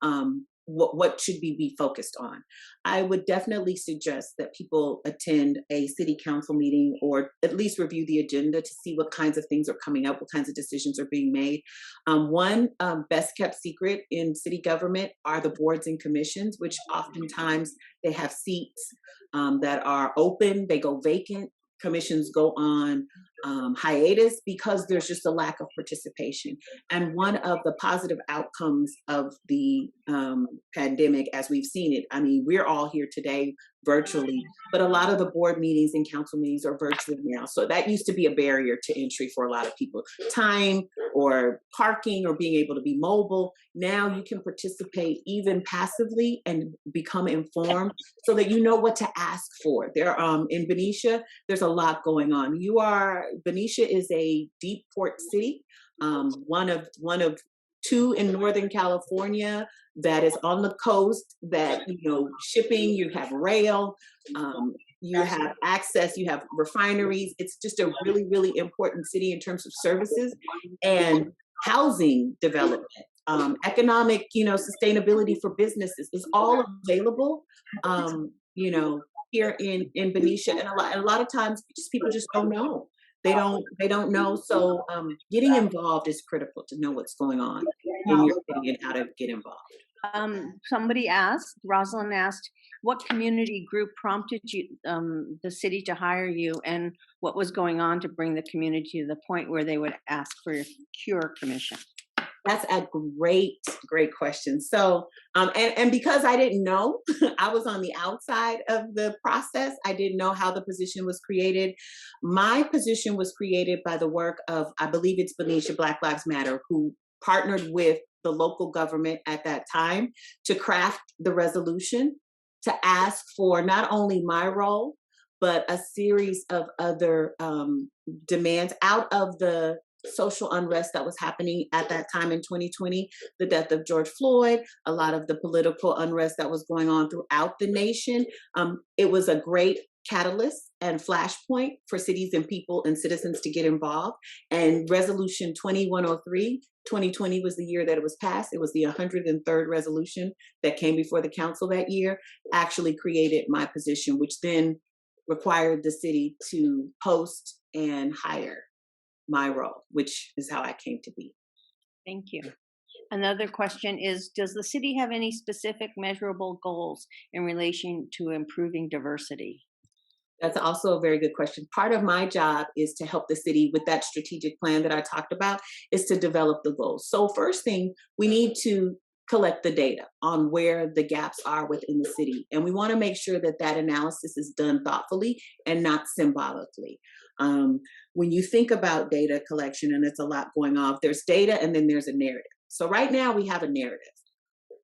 what should we be focused on. I would definitely suggest that people attend a city council meeting, or at least review the agenda to see what kinds of things are coming up, what kinds of decisions are being made. One best kept secret in city government are the boards and commissions, which oftentimes they have seats that are open, they go vacant. Commissions go on hiatus because there's just a lack of participation. And one of the positive outcomes of the pandemic, as we've seen it, I mean, we're all here today virtually, but a lot of the board meetings and council meetings are virtual now. So that used to be a barrier to entry for a lot of people. Time or parking or being able to be mobile. Now you can participate even passively and become informed so that you know what to ask for. There, in Benicia, there's a lot going on. Benicia is a deep port city, one of two in Northern California that is on the coast, that, shipping, you have rail, you have access, you have refineries. It's just a really, really important city in terms of services and housing development. economic, sustainability for businesses is all available, here in Benicia. And a lot of times people just don't know. They don't know. So getting involved is critical to know what's going on in your city and how to get involved. Somebody asked, Rosalind asked, what community group prompted you, the city to hire you, and what was going on to bring the community to the point where they would ask for a cure commission? That's a great question. So, and because I didn't know, I was on the outside of the process. I didn't know how the position was created. My position was created by the work of, I believe it's Benicia Black Lives Matter, who partnered with the local government at that time to craft the resolution to ask for not only my role, but a series of other demands out of the social unrest that was happening at that time in 2020, the death of George Floyd, a lot of the political unrest that was going on throughout the nation. It was a great catalyst and flashpoint for cities and people and citizens to get involved. And Resolution 2103, 2020 was the year that it was passed. It was the 103rd resolution that came before the council that year, actually created my position, which then required the city to post and hire my role, which is how I came to be. Thank you. Another question is, does the city have any specific measurable goals in relation to improving diversity? That's also a very good question. Part of my job is to help the city with that strategic plan that I talked about, is to develop the goals. So first thing, we need to collect the data on where the gaps are within the city. And we want to make sure that that analysis is done thoughtfully and not symbolically. When you think about data collection, and it's a lot going on, there's data and then there's a narrative. So right now we have a narrative.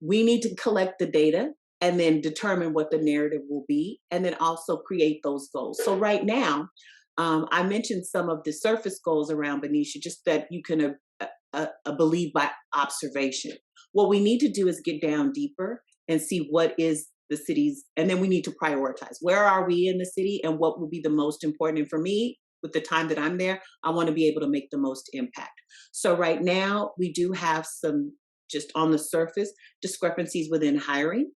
We need to collect the data and then determine what the narrative will be, and then also create those goals. So right now, I mentioned some of the surface goals around Benicia, just that you can believe by observation. What we need to do is get down deeper and see what is the city's, and then we need to prioritize. Where are we in the city and what will be the most important? And for me, with the time that I'm there, I want to be able to make the most impact. So right now, we do have some, just on the surface, discrepancies within hiring.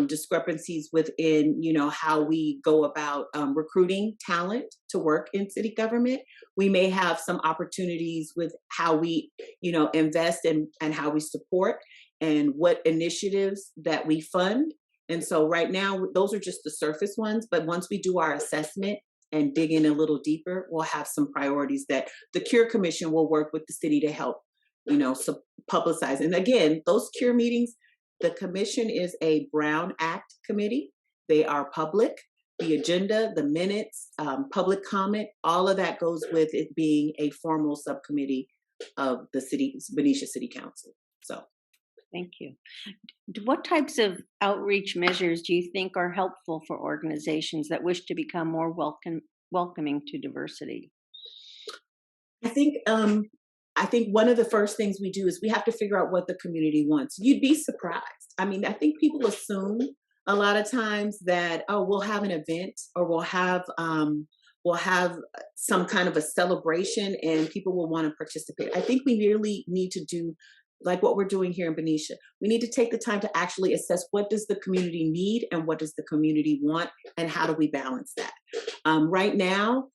Discrepancies within, how we go about recruiting talent to work in city government. We may have some opportunities with how we, invest and how we support and what initiatives that we fund. And so right now, those are just the surface ones. But once we do our assessment and dig in a little deeper, we'll have some priorities that the Cure Commission will work with the city to help, publicize. And again, those Cure meetings, the commission is a Brown Act committee. They are public. The agenda, the minutes, public comment, all of that goes with it being a formal subcommittee of the Benicia City Council. So, thank you. What types of outreach measures do you think are helpful for organizations that wish to become more welcoming to diversity? I think one of the first things we do is we have to figure out what the community wants. You'd be surprised. I mean, I think people assume a lot of times that, oh, we'll have an event or we'll have some kind of a celebration and people will want to participate. I think we really need to do like what we're doing here in Benicia. We need to take the time to actually assess what does the community need and what does the community want and how do we balance that. Right now,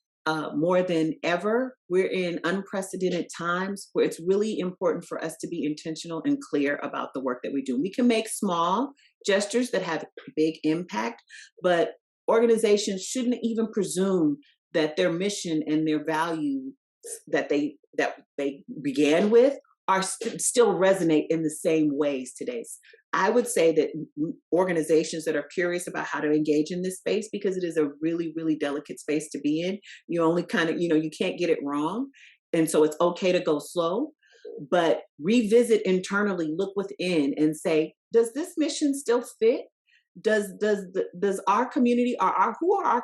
more than ever, we're in unprecedented times where it's really important for us to be intentional and clear about the work that we do. We can make small gestures that have big impact, but organizations shouldn't even presume that their mission and their values that they began with are still resonate in the same ways today. I would say that organizations that are curious about how to engage in this space, because it is a really, really delicate space to be in, you only kind of, you can't get it wrong. And so it's okay to go slow, but revisit internally, look within and say, does this mission still fit? Does our community, who are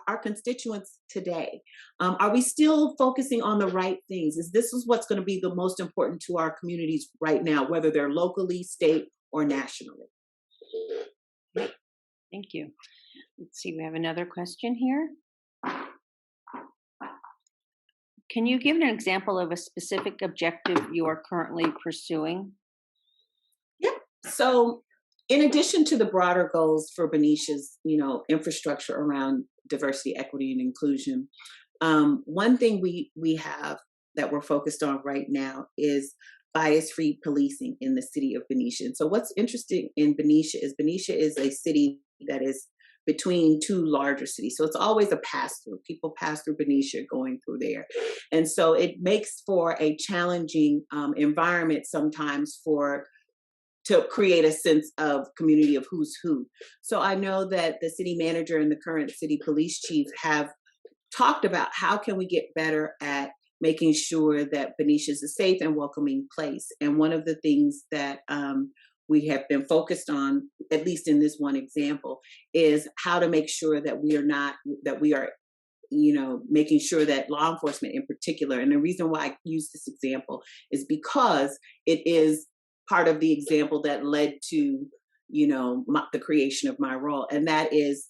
our constituents today? Are we still focusing on the right things? This is what's going to be the most important to our communities right now, whether they're locally, state, or nationally? Thank you. Let's see, we have another question here. Can you give an example of a specific objective you are currently pursuing? Yep. So in addition to the broader goals for Benicia's, infrastructure around diversity, equity, and inclusion, one thing we have that we're focused on right now is bias-free policing in the city of Benicia. And so what's interesting in Benicia is a city that is between two larger cities. So it's always a pass-through. People pass through Benicia going through there. And so it makes for a challenging environment sometimes to create a sense of community of who's who. So I know that the city manager and the current city police chief have talked about how can we get better at making sure that Benicia is a safe and welcoming place. And one of the things that we have been focused on, at least in this one example, is how to make sure that we are making sure that law enforcement in particular, and the reason why I use this example is because it is part of the example that led to, the creation of my role, and that is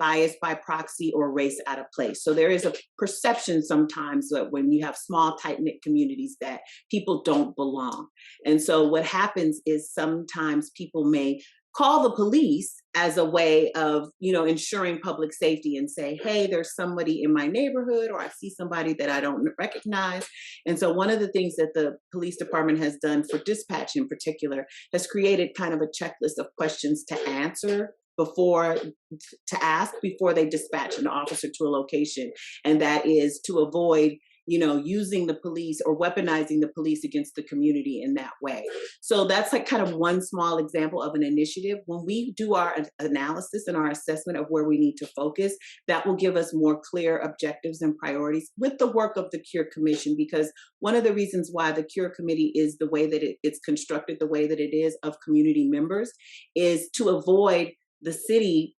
bias by proxy or race out of place. So there is a perception sometimes that when you have small, tight-knit communities that people don't belong. And so what happens is sometimes people may call the police as a way of, ensuring public safety and say, hey, there's somebody in my neighborhood, or I see somebody that I don't recognize. And so one of the things that the police department has done for dispatch in particular has created kind of a checklist of questions to answer before they dispatch an officer to a location. And that is to avoid, using the police or weaponizing the police against the community in that way. So that's like kind of one small example of an initiative. When we do our analysis and our assessment of where we need to focus, that will give us more clear objectives and priorities with the work of the Cure Commission, because one of the reasons why the Cure Committee is the way that it's constructed, the way that it is of community members, is to avoid the city,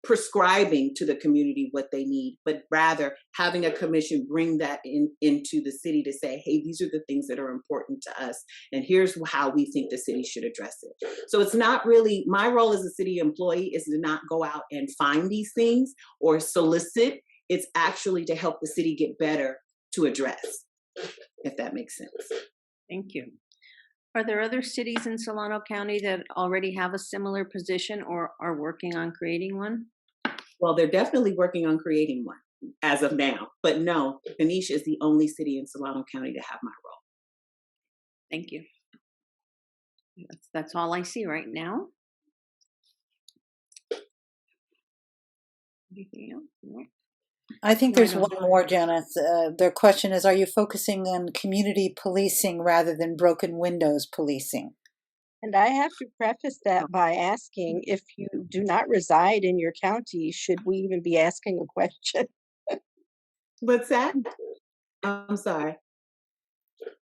prescribing to the community what they need, but rather having a commission bring that into the city to say, hey, these are the things that are important to us, and here's how we think the city should address it. So it's not really, my role as a city employee is to not go out and find these things or solicit. It's actually to help the city get better to address, if that makes sense. Thank you. Are there other cities in Solano County that already have a similar position or are working on creating one? Well, they're definitely working on creating one as of now. But no, Benicia is the only city in Solano County to have my role. Thank you. That's all I see right now. Anything else? No. I think No, I there's don't. one more, Jenna. The question is, are you focusing on community policing rather than broken windows policing? And I have to preface that by asking, if you do not reside in your county, should we even be asking a question? What's that? I'm sorry.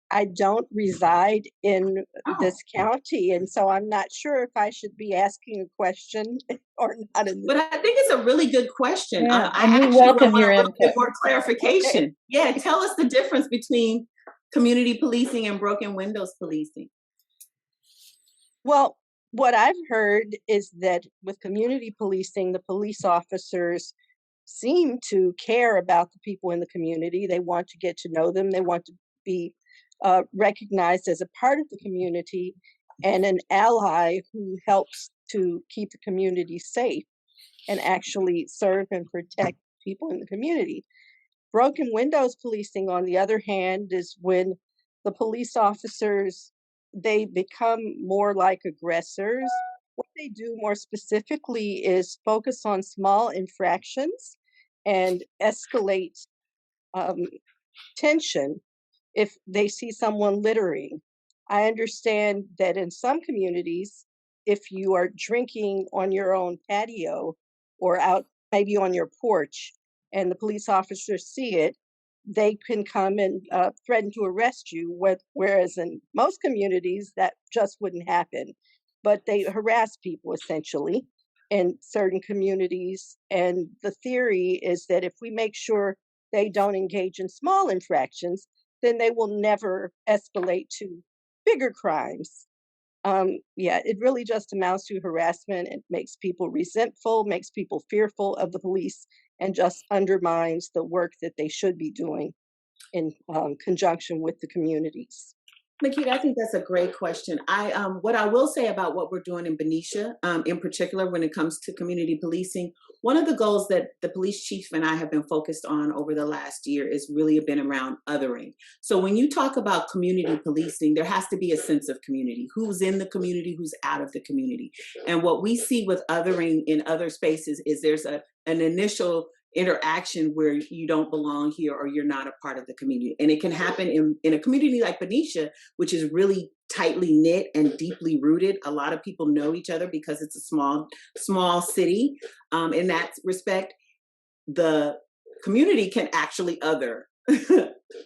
I don't reside in Oh. this county, and so I'm not sure if I should be asking a question or not. But I think it's a really good question. Yeah, I and we actually welcome want your a little bit input. more clarification. Okay. Yeah, tell us the difference between community policing and broken windows policing. Well, what I've heard is that with community policing, the police officers seem to care about the people in the community. They want to get to know them. They want to be recognized as a part of the community and an ally who helps to keep the community safe and actually serve and protect people in the community. Broken windows policing, on the other hand, is when the police officers, they become more like aggressors. What they do more specifically is focus on small infractions and escalate tension if they see someone littering. I understand that in some communities, if you are drinking on your own patio or out maybe on your porch and the police officers see it, they can come and threaten to arrest you, whereas in most communities that just wouldn't happen. But they harass people essentially in certain communities. And the theory is that if we make sure they don't engage in small infractions, then they will never escalate to bigger crimes. Yeah, it really just amounts to harassment. It makes people resentful, makes people fearful of the police, and just undermines the work that they should be doing in conjunction with the communities. Makita, I think that's a great question. What I will say about what we're doing in Benicia, in particular, when it comes to community policing, one of the goals that the police chief and I have been focused on over the last year is really been around othering. So when you talk about community policing, there has to be a sense of community. Who's in the community, who's out of the community. And what we see with othering in other spaces is there's an initial interaction where you don't belong here or you're not a part of the community. And it can happen in a community like Benicia, which is really tightly knit and deeply rooted. A lot of people know each other because it's a small city. In that respect, the community can actually other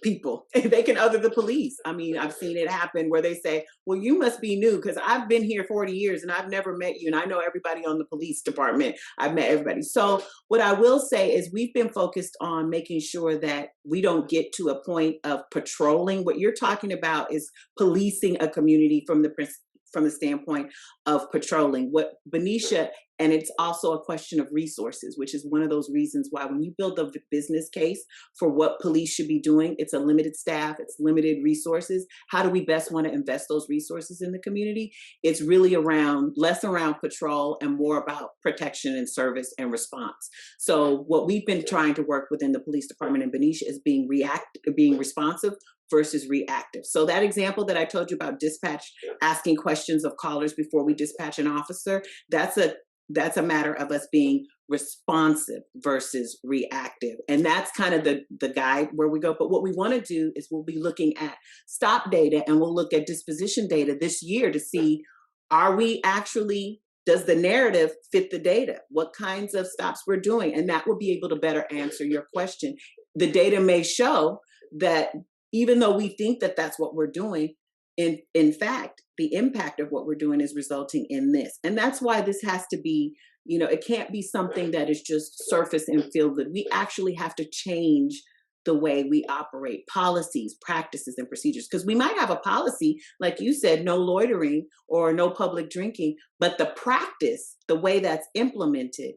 people. They can other the police. I mean, I've seen it happen where they say, well, you must be new because I've been here 40 years and I've never met you. And I know everybody on the police department. I've met everybody. So what I will say is we've been focused on making sure that we don't get to a point of patrolling. What you're talking about is policing a community from the standpoint of patrolling. What Benicia, and it's also a question of resources, which is one of those reasons why when you build a business case for what police should be doing, it's a limited staff, it's limited resources. How do we best want to invest those resources in the community? It's really less around patrol and more about protection and service and response. So what we've been trying to work within the police department in Benicia is being responsive versus reactive. So that example that I told you about dispatch asking questions of callers before we dispatch an officer, that's a matter of us being responsive versus reactive. And that's kind of the guide where we go. But what we want to do is we'll be looking at stop data and we'll look at disposition data this year to see, does the narrative fit the data? What kinds of stops we're doing? And that will be able to better answer your question. The data may show that even though we think that that's what we're doing, in fact, the impact of what we're doing is resulting in this. And that's why this has to be, it can't be something that is just surface and feel good. We actually have to change the way we operate, policies, practices, and procedures. Because we might have a policy, like you said, no loitering or no public drinking, but the practice, the way that's implemented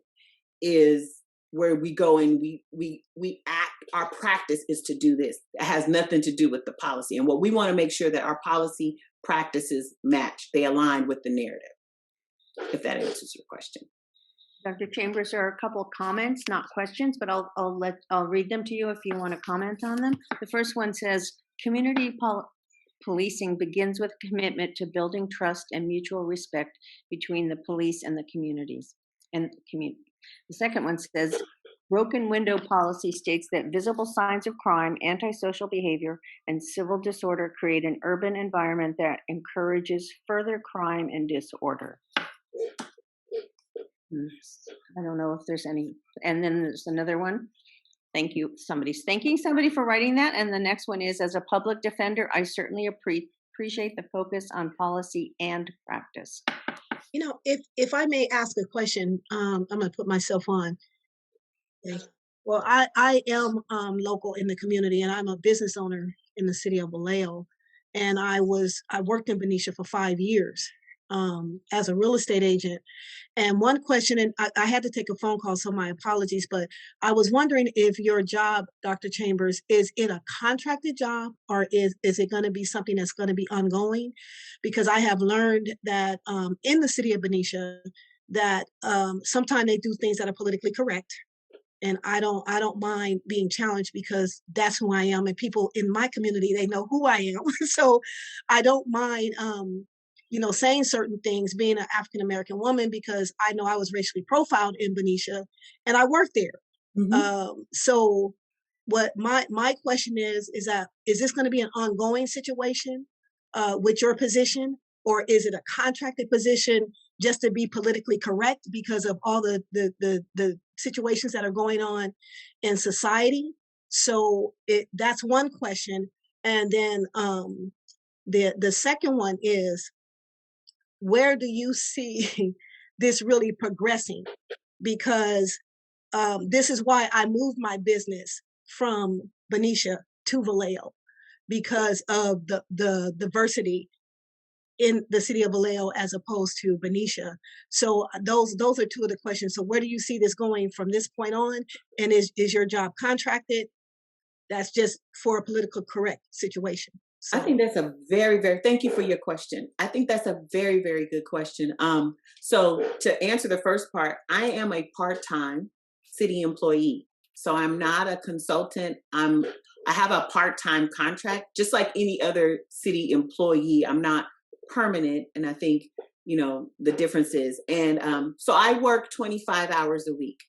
is where we go and we act. Our practice is to do this. It has nothing to do with the policy. And what we want to make sure that our policy practices match, they align with the narrative, if that answers your question. Dr. Chambers, there are a couple of comments, not questions, but I'll read them to you if you want to comment on them. The first one says, community policing begins with a commitment to building trust and mutual respect between the police and the communities and community. The second one says, broken window policy states that visible signs of crime, antisocial behavior, and civil disorder create an urban environment that encourages further crime and disorder. I don't know if there's any. And then there's another one. Thank you. Somebody's thanking somebody for writing that. And the next one is, as a public defender, I certainly appreciate the focus on policy and practice. If I may ask a question, I'm going to put myself on. Okay. Well, I am local in the community, and I'm a business owner in the city of Vallejo. And I worked in Benicia for 5 years as a real estate agent. And one question, and I had to take a phone call, so my apologies, but I was wondering if your job, Dr. Chambers, is it a contracted job, or is it going to be something that's going to be ongoing? Because I have learned that in the city of Benicia, that sometimes they do things that are politically correct. And I don't mind being challenged because that's who I am. And people in my community, they know who I am. So I don't mind, saying certain things, being an African-American woman, because I know I was racially profiled in Benicia and I worked there. Mm-hmm. So what my question is this going to be an ongoing situation with your position, or is it a contracted position just to be politically correct because of all the situations that are going on in society? So that's one question. And then the second one is, where do you see this really progressing? Because this is why I moved my business from Benicia to Vallejo, because of the diversity in the city of Vallejo as opposed to Benicia. So those are two of the questions. So where do you see this going from this point on? And is your job contracted? That's just for a political correct situation. I think that's a very, very, thank you for your question. I think that's a very, very good question. So to answer the first part, I am a part-time city employee. So I'm not a consultant. I have a part-time contract, just like any other city employee. I'm not permanent. And I think, the difference is. And so I work 25 hours a week.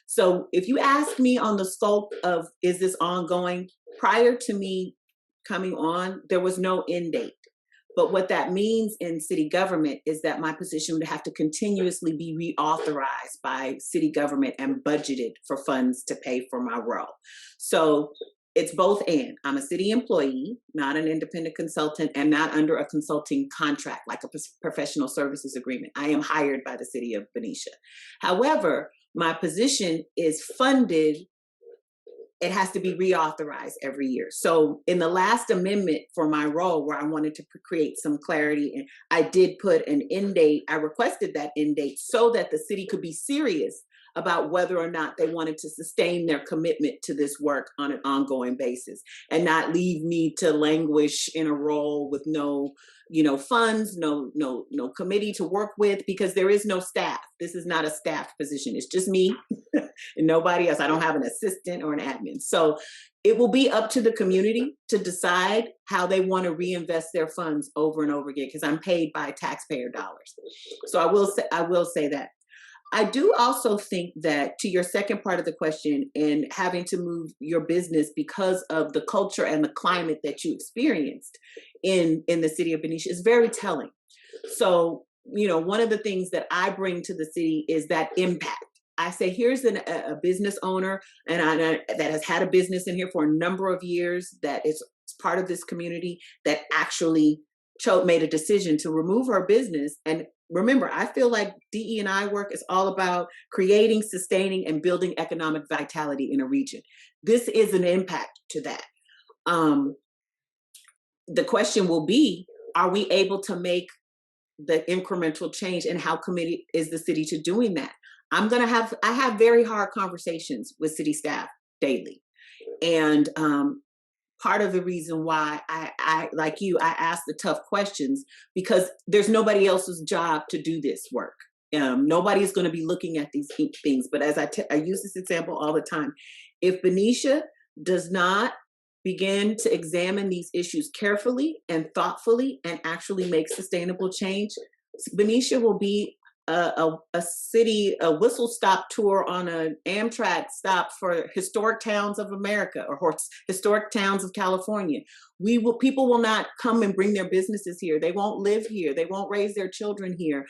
So if you ask me on the scope of, is this ongoing, prior to me coming on, there was no end date. But what that means in city government is that my position would have to continuously be reauthorized by city government and budgeted for funds to pay for my role. So it's both and. I'm a city employee, not an independent consultant, and not under a consulting contract like a professional services agreement. I am hired by the city of Benicia. However, my position is funded. It has to be reauthorized every year. So in the last amendment for my role, where I wanted to create some clarity, and I did put an end date, I requested that end date so that the city could be serious about whether or not they wanted to sustain their commitment to this work on an ongoing basis and not leave me to languish in a role with no, funds, no committee to work with, because there is no staff. This is not a staff position. It's just me and nobody else. I don't have an assistant or an admin. So it will be up to the community to decide how they want to reinvest their funds over and over again, because I'm paid by taxpayer dollars. So I will say that. I do also think that, to your second part of the question, and having to move your business because of the culture and the climate that you experienced in the city of Benicia, is very telling. So, one of the things that I bring to the city is that impact. I say, here's a business owner that has had a business in here for a number of years, that is part of this community, that actually made a decision to remove her business. And remember, I feel like DE&I work is all about creating, sustaining, and building economic vitality in a region. This is an impact to that. The question will be, are we able to make the incremental change, and how committed is the city to doing that? I have very hard conversations with city staff daily. And part of the reason why I like you, I ask the tough questions, because there's nobody else's job to do this work. Nobody is going to be looking at these things. But as I use this example all the time, if Benicia does not begin to examine these issues carefully and thoughtfully and actually make sustainable change, Benicia will be a city, a whistle stop tour on an Amtrak stop for historic towns of America or historic towns of California. People will not come and bring their businesses here. They won't live here. They won't raise their children here.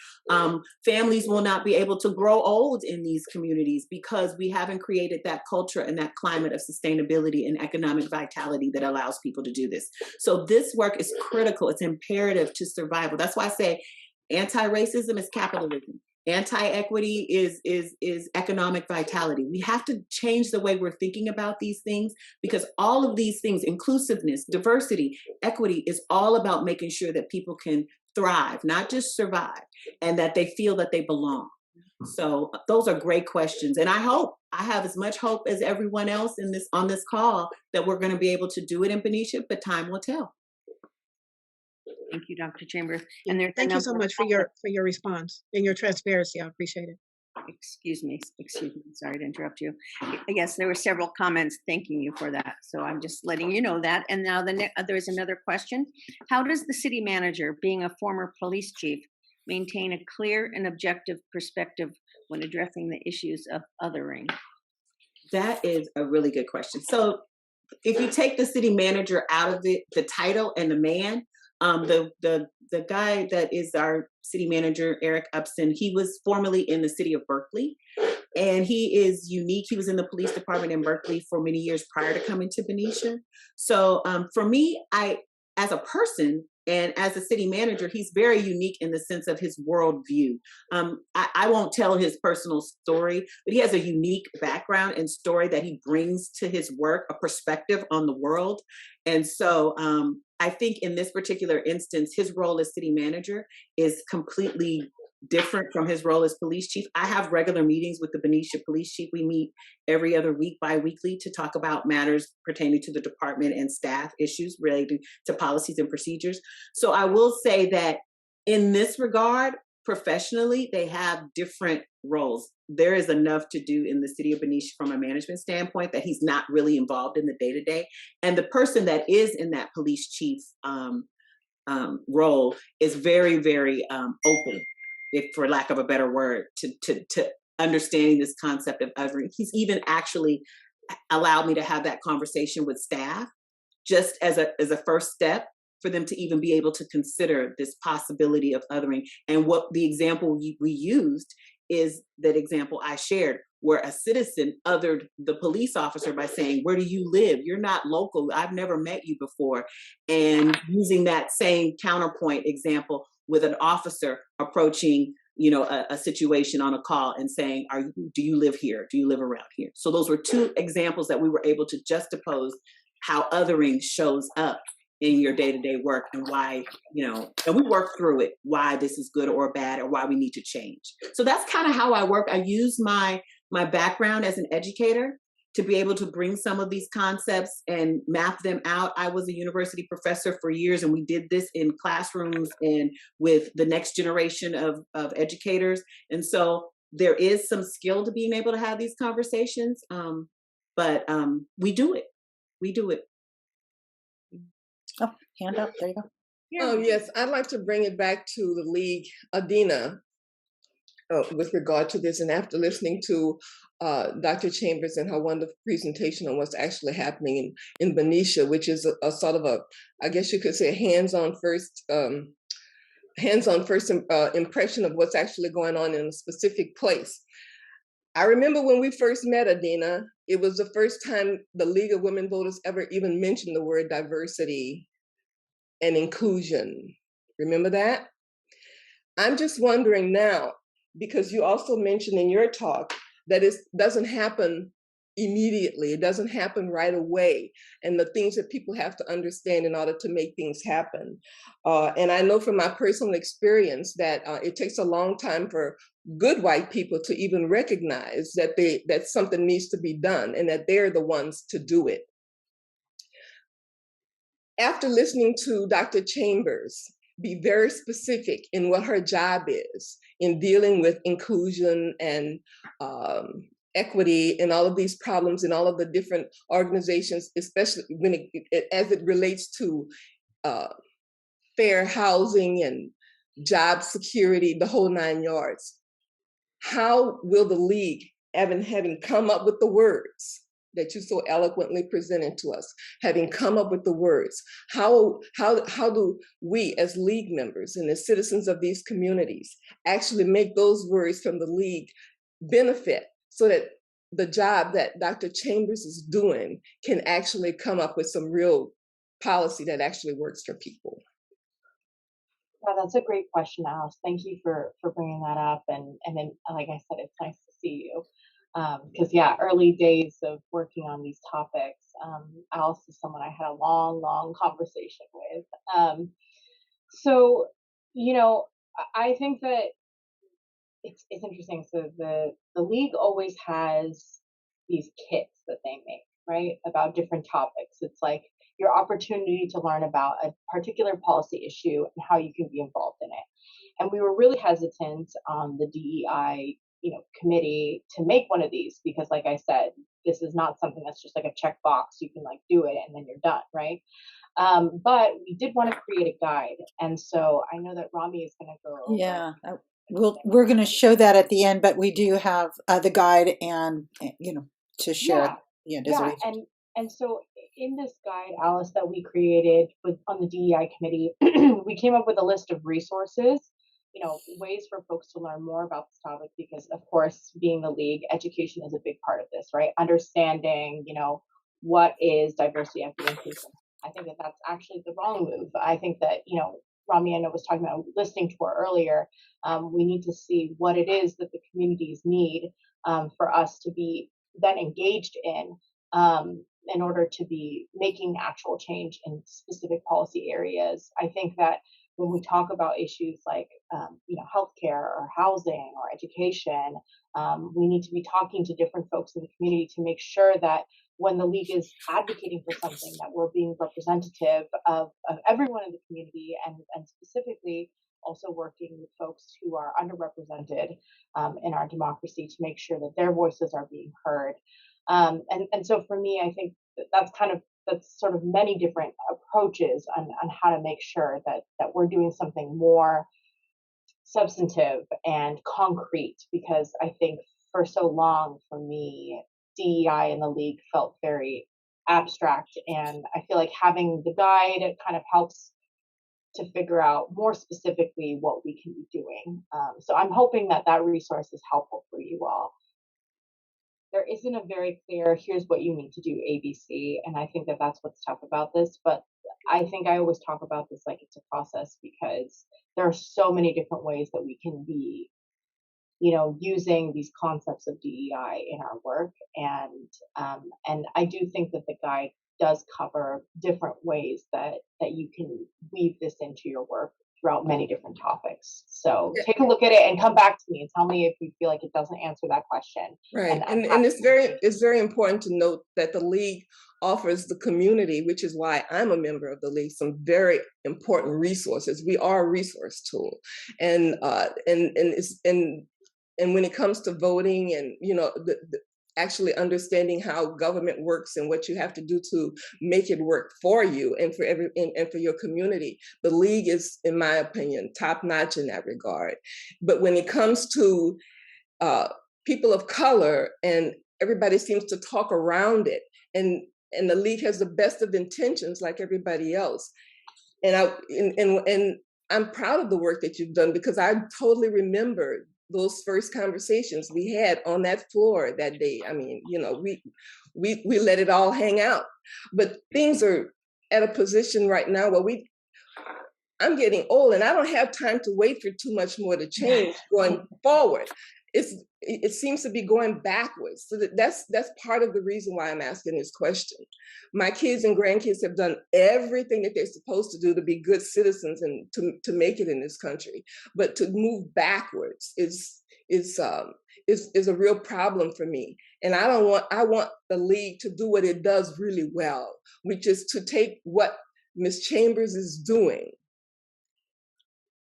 Families will not be able to grow old in these communities because we haven't created that culture and that climate of sustainability and economic vitality that allows people to do this. So this work is critical. It's imperative to survival. That's why I say anti-racism is capitalism. Anti-equity is economic vitality. We have to change the way we're thinking about these things, because all of these things, inclusiveness, diversity, equity, is all about making sure that people can thrive, not just survive, and that they feel that they belong. So those are great questions. And I have as much hope as everyone else on this call that we're going to be able to do it in Benicia, but time will tell. Thank you, Dr. Chambers. And thank you so much for your response and your transparency. I appreciate it. Excuse me. Sorry to interrupt you. Yes, there were several comments thanking you for that. So I'm just letting you know that. And now there's another question. How does the city manager, being a former police chief, maintain a clear and objective perspective when addressing the issues of othering? That is a really good question. So if you take the city manager out of the title and the man, the guy that is our city manager, Eric Upson, he was formerly in the city of Berkeley, and he is unique. He was in the police department in Berkeley for many years prior to coming to Benicia. So for me, as a person, And as a city manager, he's very unique in the sense of his worldview. I won't tell his personal story, but he has a unique background and story that he brings to his work, a perspective on the world. And so I think in this particular instance, his role as city manager is completely different from his role as police chief. I have regular meetings with the Benicia police chief. We meet every other week, bi-weekly, to talk about matters pertaining to the department and staff issues related to policies and procedures. So I will say that in this regard, professionally, they have different roles. There is enough to do in the city of Benicia from a management standpoint that he's not really involved in the day-to-day. And the person that is in that police chief role is very, very open, if for lack of a better word, to understanding this concept of othering. He's even actually allowed me to have that conversation with staff just as a first step for them to even be able to consider this possibility of othering. And what the example we used is that example I shared, where a citizen othered the police officer by saying, "Where do you live? You're not local. I've never met you before." And using that same counterpoint example with an officer approaching, a situation on a call and saying, do you live here? Do you live around here? So those were two examples that we were able to juxtapose how othering shows up in your day-to-day work and why, and we work through it, why this is good or bad or why we need to change. So that's kind of how I work. I use my background as an educator to be able to bring some of these concepts and map them out. I was a university professor for years, and we did this in classrooms and with the next generation of educators. And so there is some skill to being able to have these conversations, but we do it. We do it. Oh, hand up, there you go. Oh, yes, I'd like to bring it back to the league, Adena, with regard to this. And after listening to Dr. Chambers and her wonderful presentation on what's actually happening in Benicia, which is a sort of I guess you could say, hands-on first impression of what's actually going on in a specific place. I remember when we first met, Adena, it was the first time the League of Women Voters ever even mentioned the word diversity and inclusion. Remember that? I'm just wondering now, because you also mentioned in your talk that it doesn't happen immediately. It doesn't happen right away. And the things that people have to understand in order to make things happen. And I know from my personal experience that it takes a long time for good white people to even recognize that something needs to be done and that they're the ones to do it. After listening to Dr. Chambers be very specific in what her job is in dealing with inclusion and equity and all of these problems in all of the different organizations, especially when as it relates to fair housing and job security, the whole 9 yards. How will the league, having come up with the words that you so eloquently presented to us, having come up with the words, how do we as league members and as citizens of these communities actually make those words from the league benefit so that the job that Dr. Chambers is doing can actually come up with some real policy that actually works for people? Yeah, that's a great question, Alice. Thank you for bringing that up. And then, like I said, it's nice to see you. Because early days of working on these topics, Alice is someone I had a long conversation with. So, I think that it's interesting. So the league always has these kits that they make, right, about different topics. It's like your opportunity to learn about a particular policy issue and how you can be involved in it. And we were really hesitant on the DEI committee to make one of these because, like I said, this is not something that's just like a checkbox. You can do it and then you're done, right? But we did want to create a guide, and so I know that Rami is going to go over. Yeah, we're going to show that at the end, but we do have the guide and to share. And so in this guide, Alice, that we created on the DEI committee, we came up with a list of resources. Ways for folks to learn more about this topic, because of course, being the league, education is a big part of this, right? Understanding, what is diversity, equity, inclusion. I think that that's actually the wrong move. I think that, Rami, I know, was talking about listening to her earlier. We need to see what it is that the communities need for us to be then engaged in order to be making actual change in specific policy areas. I think that when we talk about issues like, healthcare or housing or education, we need to be talking to different folks in the community to make sure that when the league is advocating for something, that we're being representative of everyone in the community, and specifically also working with folks who are underrepresented in our democracy to make sure that their voices are being heard. And so for me, I think that's sort of many different approaches on how to make sure that we're doing something more substantive and concrete, because I think for so long, for me, DEI in the league felt very abstract, and I feel like having the guide, it kind of helps to figure out more specifically what we can be doing. So I'm hoping that that resource is helpful for you all. There isn't a very clear, here's what you need to do, ABC, and I think that that's what's tough about this, but I think I always talk about this like it's a process, because there are so many different ways that we can be, using these concepts of DEI in our work, and I do think that the guide does cover different ways that you can weave this into your work throughout many different topics. So take a look at it and come back to me and tell me if you feel like it doesn't answer that question. Right, and it's very important to note that the league offers the community, which is why I'm a member of the league, some very important resources. We are a resource tool, and when it comes to voting and actually understanding how government works and what you have to do to make it work for you and for and for your community, the league is, in my opinion, top notch in that regard. But when it comes to people of color, and everybody seems to talk around it, and the league has the best of intentions like everybody else, and I'm proud of the work that you've done, because I totally remember those first conversations we had on that floor that day. I mean, we let it all hang out, but things are at a position right now where I'm getting old, and I don't have time to wait for too much more to change going forward. It seems to be going backwards. So that's part of the reason why I'm asking this question. My kids and grandkids have done everything that they're supposed to do to be good citizens and to make it in this country. But to move backwards is a real problem for me. And I want the league to do what it does really well, which is to take what Ms. Chambers is doing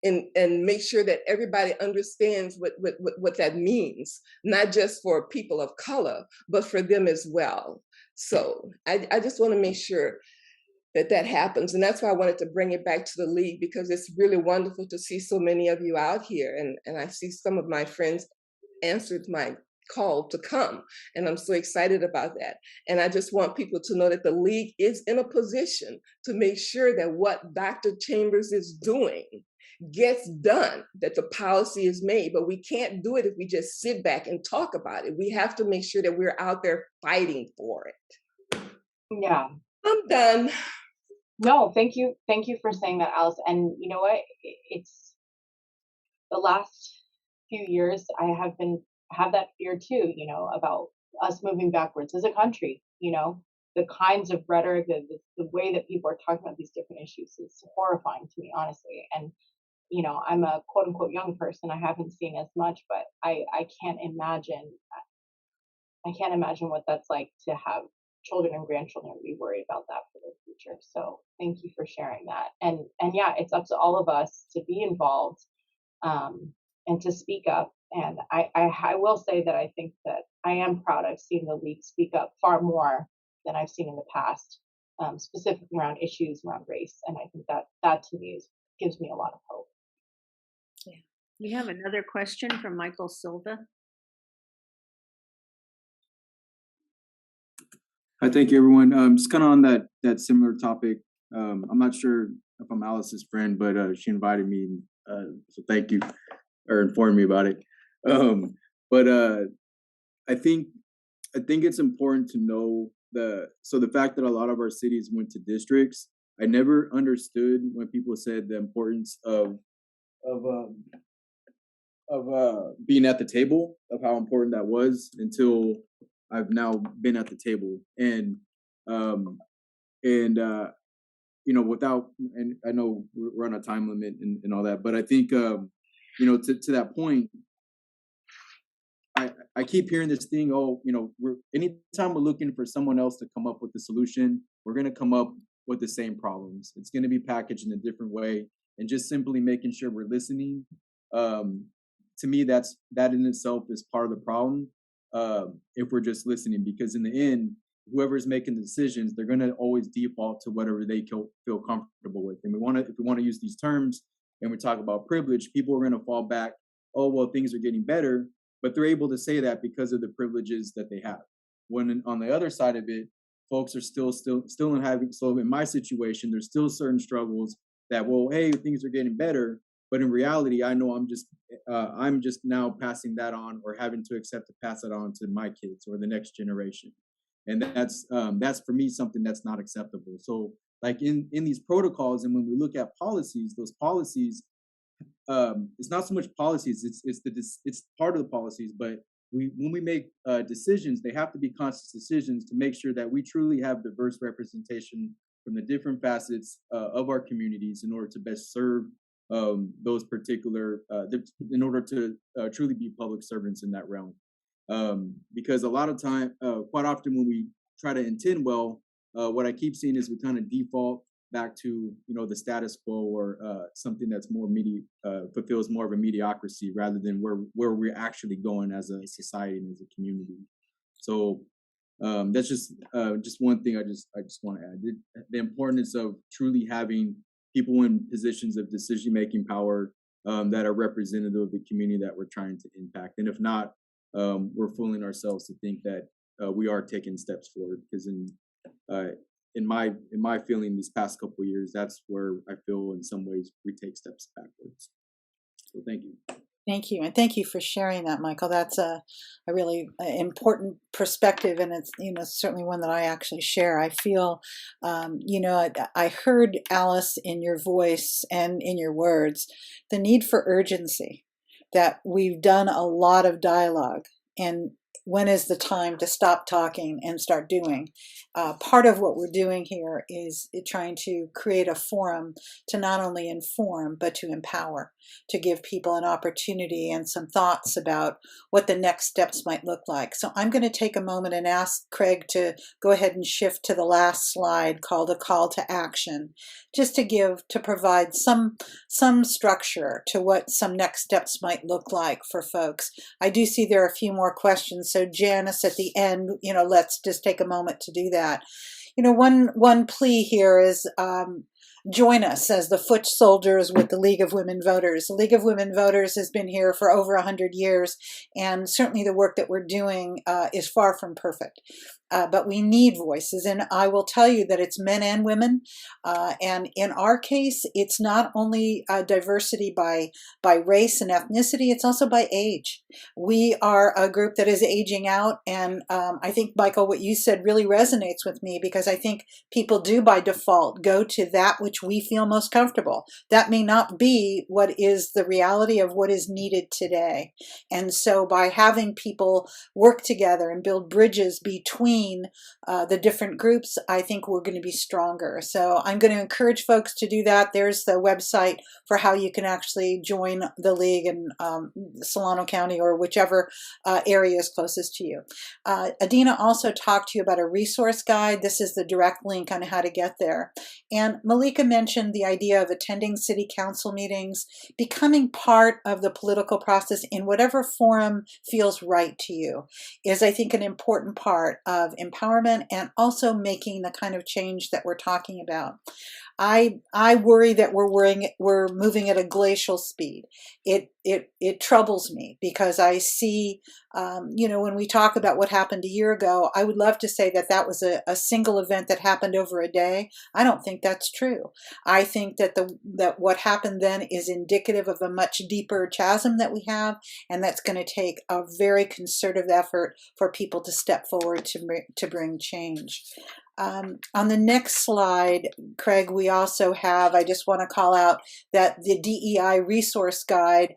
and make sure that everybody understands what that means, not just for people of color, but for them as well. So I just want to make sure that happens. And that's why I wanted to bring it back to the league, because it's really wonderful to see so many of you out here. And I see some of my friends answered my call to come, and I'm so excited about that. And I just want people to know that the league is in a position to make sure that what Dr. Chambers is doing gets done, that the policy is made. But we can't do it if we just sit back and talk about it. We have to make sure that we're out there fighting for it. Yeah. I'm done. No, thank you. Thank you for saying that, Alice. And you know what? It's the last few years I have that fear too, about us moving backwards as a country, the kinds of rhetoric, the way that people are talking about these different issues is horrifying to me, honestly. And I'm a quote unquote young person. I haven't seen as much, but I can't imagine what that's like to have children and grandchildren and be worried about that for their future. So thank you for sharing that. And yeah, it's up to all of us to be involved and to speak up. And I will say that I think that I am proud I've seen the league speak up far more than I've seen in the past, specifically around issues around race. And I think that to me gives me a lot of hope. Yeah. We have another question from Michael Silva. Hi, thank you, everyone. Just kind of on that similar topic. I'm not sure if I'm Alice's friend, but she invited me, so thank you, or informed me about it. But I think it's important to know the fact that a lot of our cities went to districts, I never understood when people said the importance of being at the table, of how important that was, until I've now been at the table. And without, and I know we're on a time limit and all that, but I think to that point, I keep hearing this thing, anytime we're looking for someone else to come up with the solution, we're going to come up with the same problems. It's going to be packaged in a different way, and just simply making sure we're listening. To me, that in itself is part of the problem. If we're just listening, because in the end, whoever's making the decisions, they're going to always default to whatever they feel comfortable with. And if we want to use these terms and we talk about privilege, people are going to fall back. Oh, well, things are getting better, but they're able to say that because of the privileges that they have. When on the other side of it, folks are still having. So in my situation, there's still certain struggles that, well, hey, things are getting better. But in reality, I know I'm just now passing that on, or having to accept to pass it on to my kids or the next generation. And that's for me something that's not acceptable. So like in these protocols, and when we look at policies, those policies, it's not so much policies, it's part of the policies, but when we make decisions, they have to be conscious decisions to make sure that we truly have diverse representation from the different facets of our communities in order to best serve those particular, in order to truly be public servants in that realm. Because a lot of time, quite often when we try to intend well, what I keep seeing is we kind of default back to the status quo, or something that's more fulfills more of a mediocrity, rather than where we're actually going as a society and as a community. So that's just one thing I just want to add: the importance of truly having people in positions of decision-making power that are representative of the community that we're trying to impact. And if not, we're fooling ourselves to think that we are taking steps forward. Because in my feeling, these past couple of years, that's where I feel in some ways we take steps backwards. So thank you. Thank you. And thank you for sharing that, Michael. That's a really important perspective. And it's, certainly one that I actually share. I feel, I heard, Alice, in your voice and in your words, the need for urgency, that we've done a lot of dialogue, and when is the time to stop talking and start doing? Part of what we're doing here is trying to create a forum to not only inform, but to empower, to give people an opportunity and some thoughts about what the next steps might look like. So I'm going to take a moment and ask Craig to go ahead and shift to the last slide, called a call to action, just to provide some structure to what some next steps might look like for folks. I do see there are a few more questions. So Janice, at the end, let's just take a moment to do that. One plea here is join us as the foot soldiers with the League of Women Voters. The League of Women Voters has been here for over 100 years, and certainly the work that we're doing is far from perfect. But we need voices, and I will tell you that it's men and women. And in our case, it's not only diversity by race and ethnicity, it's also by age. We are a group that is aging out, and I think, Michael, what you said really resonates with me, because I think people do by default go to that which we feel most comfortable. That may not be what is the reality of what is needed today. And so by having people work together and build bridges between the different groups, I think we're going to be stronger. So I'm going to encourage folks to do that. There's the website for how you can actually join the League in Solano County, or whichever area is closest to you. Adena also talked to you about a resource guide. This is the direct link on how to get there. And Maliika mentioned the idea of attending city council meetings, becoming part of the political process in whatever forum feels right to you, is, I think, an important part of empowerment, and also making the kind of change that we're talking about. I worry that we're moving at a glacial speed. It troubles me because I see, when we talk about what happened a year ago, I would love to say that that was a single event that happened over a day. I don't think that's true. I think that that what happened then is indicative of a much deeper chasm that we have, and that's going to take a very concerted effort for people to step forward to bring change. On the next slide, Craig, we also have, I just want to call out that the DEI resource guide,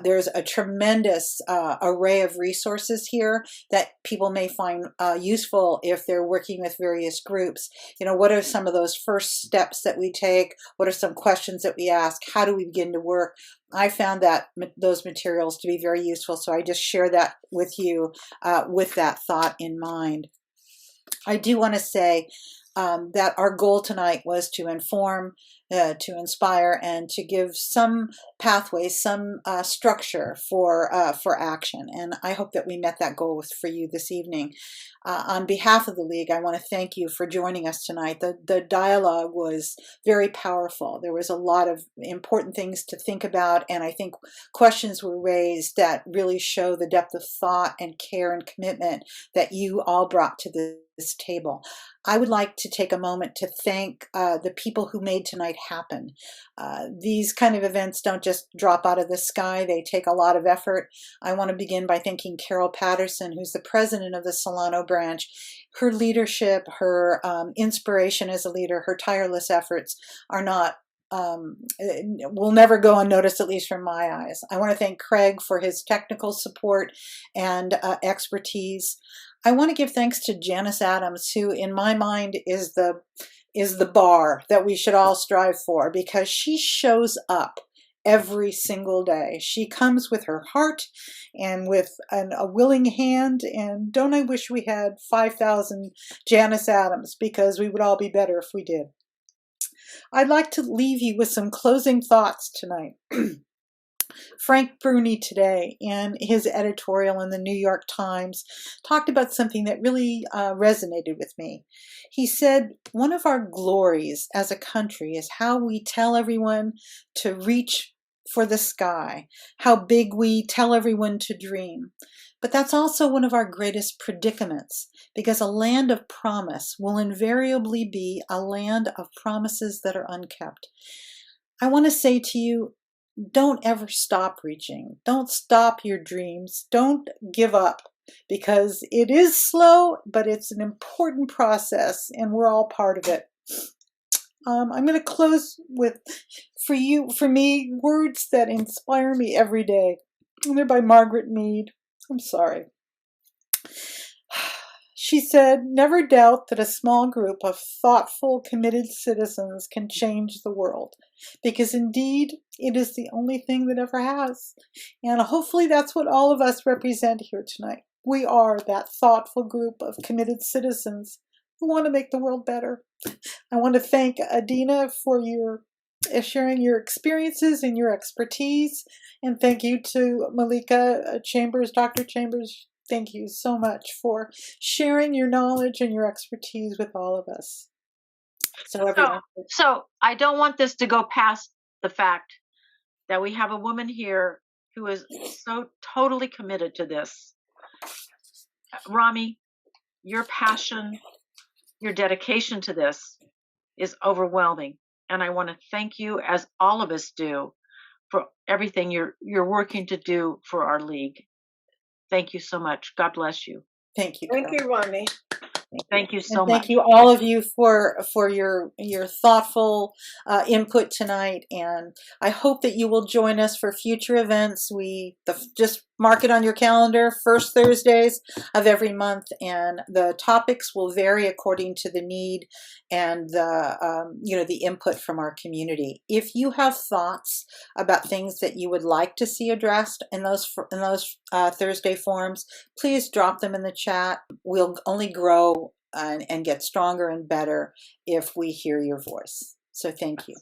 there's a tremendous array of resources here that people may find useful if they're working with various groups. What are some of those first steps that we take? What are some questions that we ask? How do we begin to work? I found those materials to be very useful, so I just share that with you with that thought in mind. I do want to say that our goal tonight was to inform, to inspire, and to give some pathways, some structure for action. And I hope that we met that goal for you this evening. On behalf of the League, I want to thank you for joining us tonight. The dialogue was very powerful. There was a lot of important things to think about, and I think questions were raised that really show the depth of thought and care and commitment that you all brought to this table. I would like to take a moment to thank the people who made tonight happen. These kind of events don't just drop out of the sky. They take a lot of effort. I want to begin by thanking Carol Patterson, who's the president of the Solano branch. Her leadership, her inspiration as a leader, her tireless efforts are not will never go unnoticed, at least from my eyes. I want to thank Craig for his technical support and expertise. I want to give thanks to Janice Adams, who in my mind is the bar that we should all strive for, because she shows up every single day. She comes with her heart and with a willing hand, and don't I wish we had 5,000 Janice Adams, because we would all be better if we did. I'd like to leave you with some closing thoughts tonight. Frank Bruni today, in his editorial in the New York Times, talked about something that really resonated with me. He said, one of our glories as a country is how we tell everyone to reach for the sky, how big we tell everyone to dream. But that's also one of our greatest predicaments, because a land of promise will invariably be a land of promises that are unkept. I want to say to you, don't ever stop reaching. Don't stop your dreams. Don't give up, because it is slow, but it's an important process, and we're all part of it. I'm going to close with, for me, words that inspire me every day. And they're by Margaret Mead. I'm sorry. She said, "Never doubt that a small group of thoughtful, committed citizens can change the world, because indeed it is the only thing that ever has." And hopefully that's what all of us represent here tonight. We are that thoughtful group of committed citizens who want to make the world better. I want to thank Adena for your sharing your experiences and your expertise, and thank you to Maliika Chambers, Dr. Chambers. Thank you so much for sharing your knowledge and your expertise with all of us. So I don't want this to go past the fact that we have a woman here who is so totally committed to this. Rami, your passion, your dedication to this is overwhelming. And I want to thank you, as all of us do, for everything you're working to do for our league. Thank you so much. God bless you. Thank you. Thank you, Rami. Thank you so much. Thank you, all of you, for your thoughtful input tonight, and I hope that you will join us for future events. Just mark it on your calendar, first Thursdays of every month, and the topics will vary according to the need and the input from our community. If you have thoughts about things that you would like to see addressed in those Thursday forums, please drop them in the chat. We'll only grow and get stronger and better if we hear your voice. So thank you.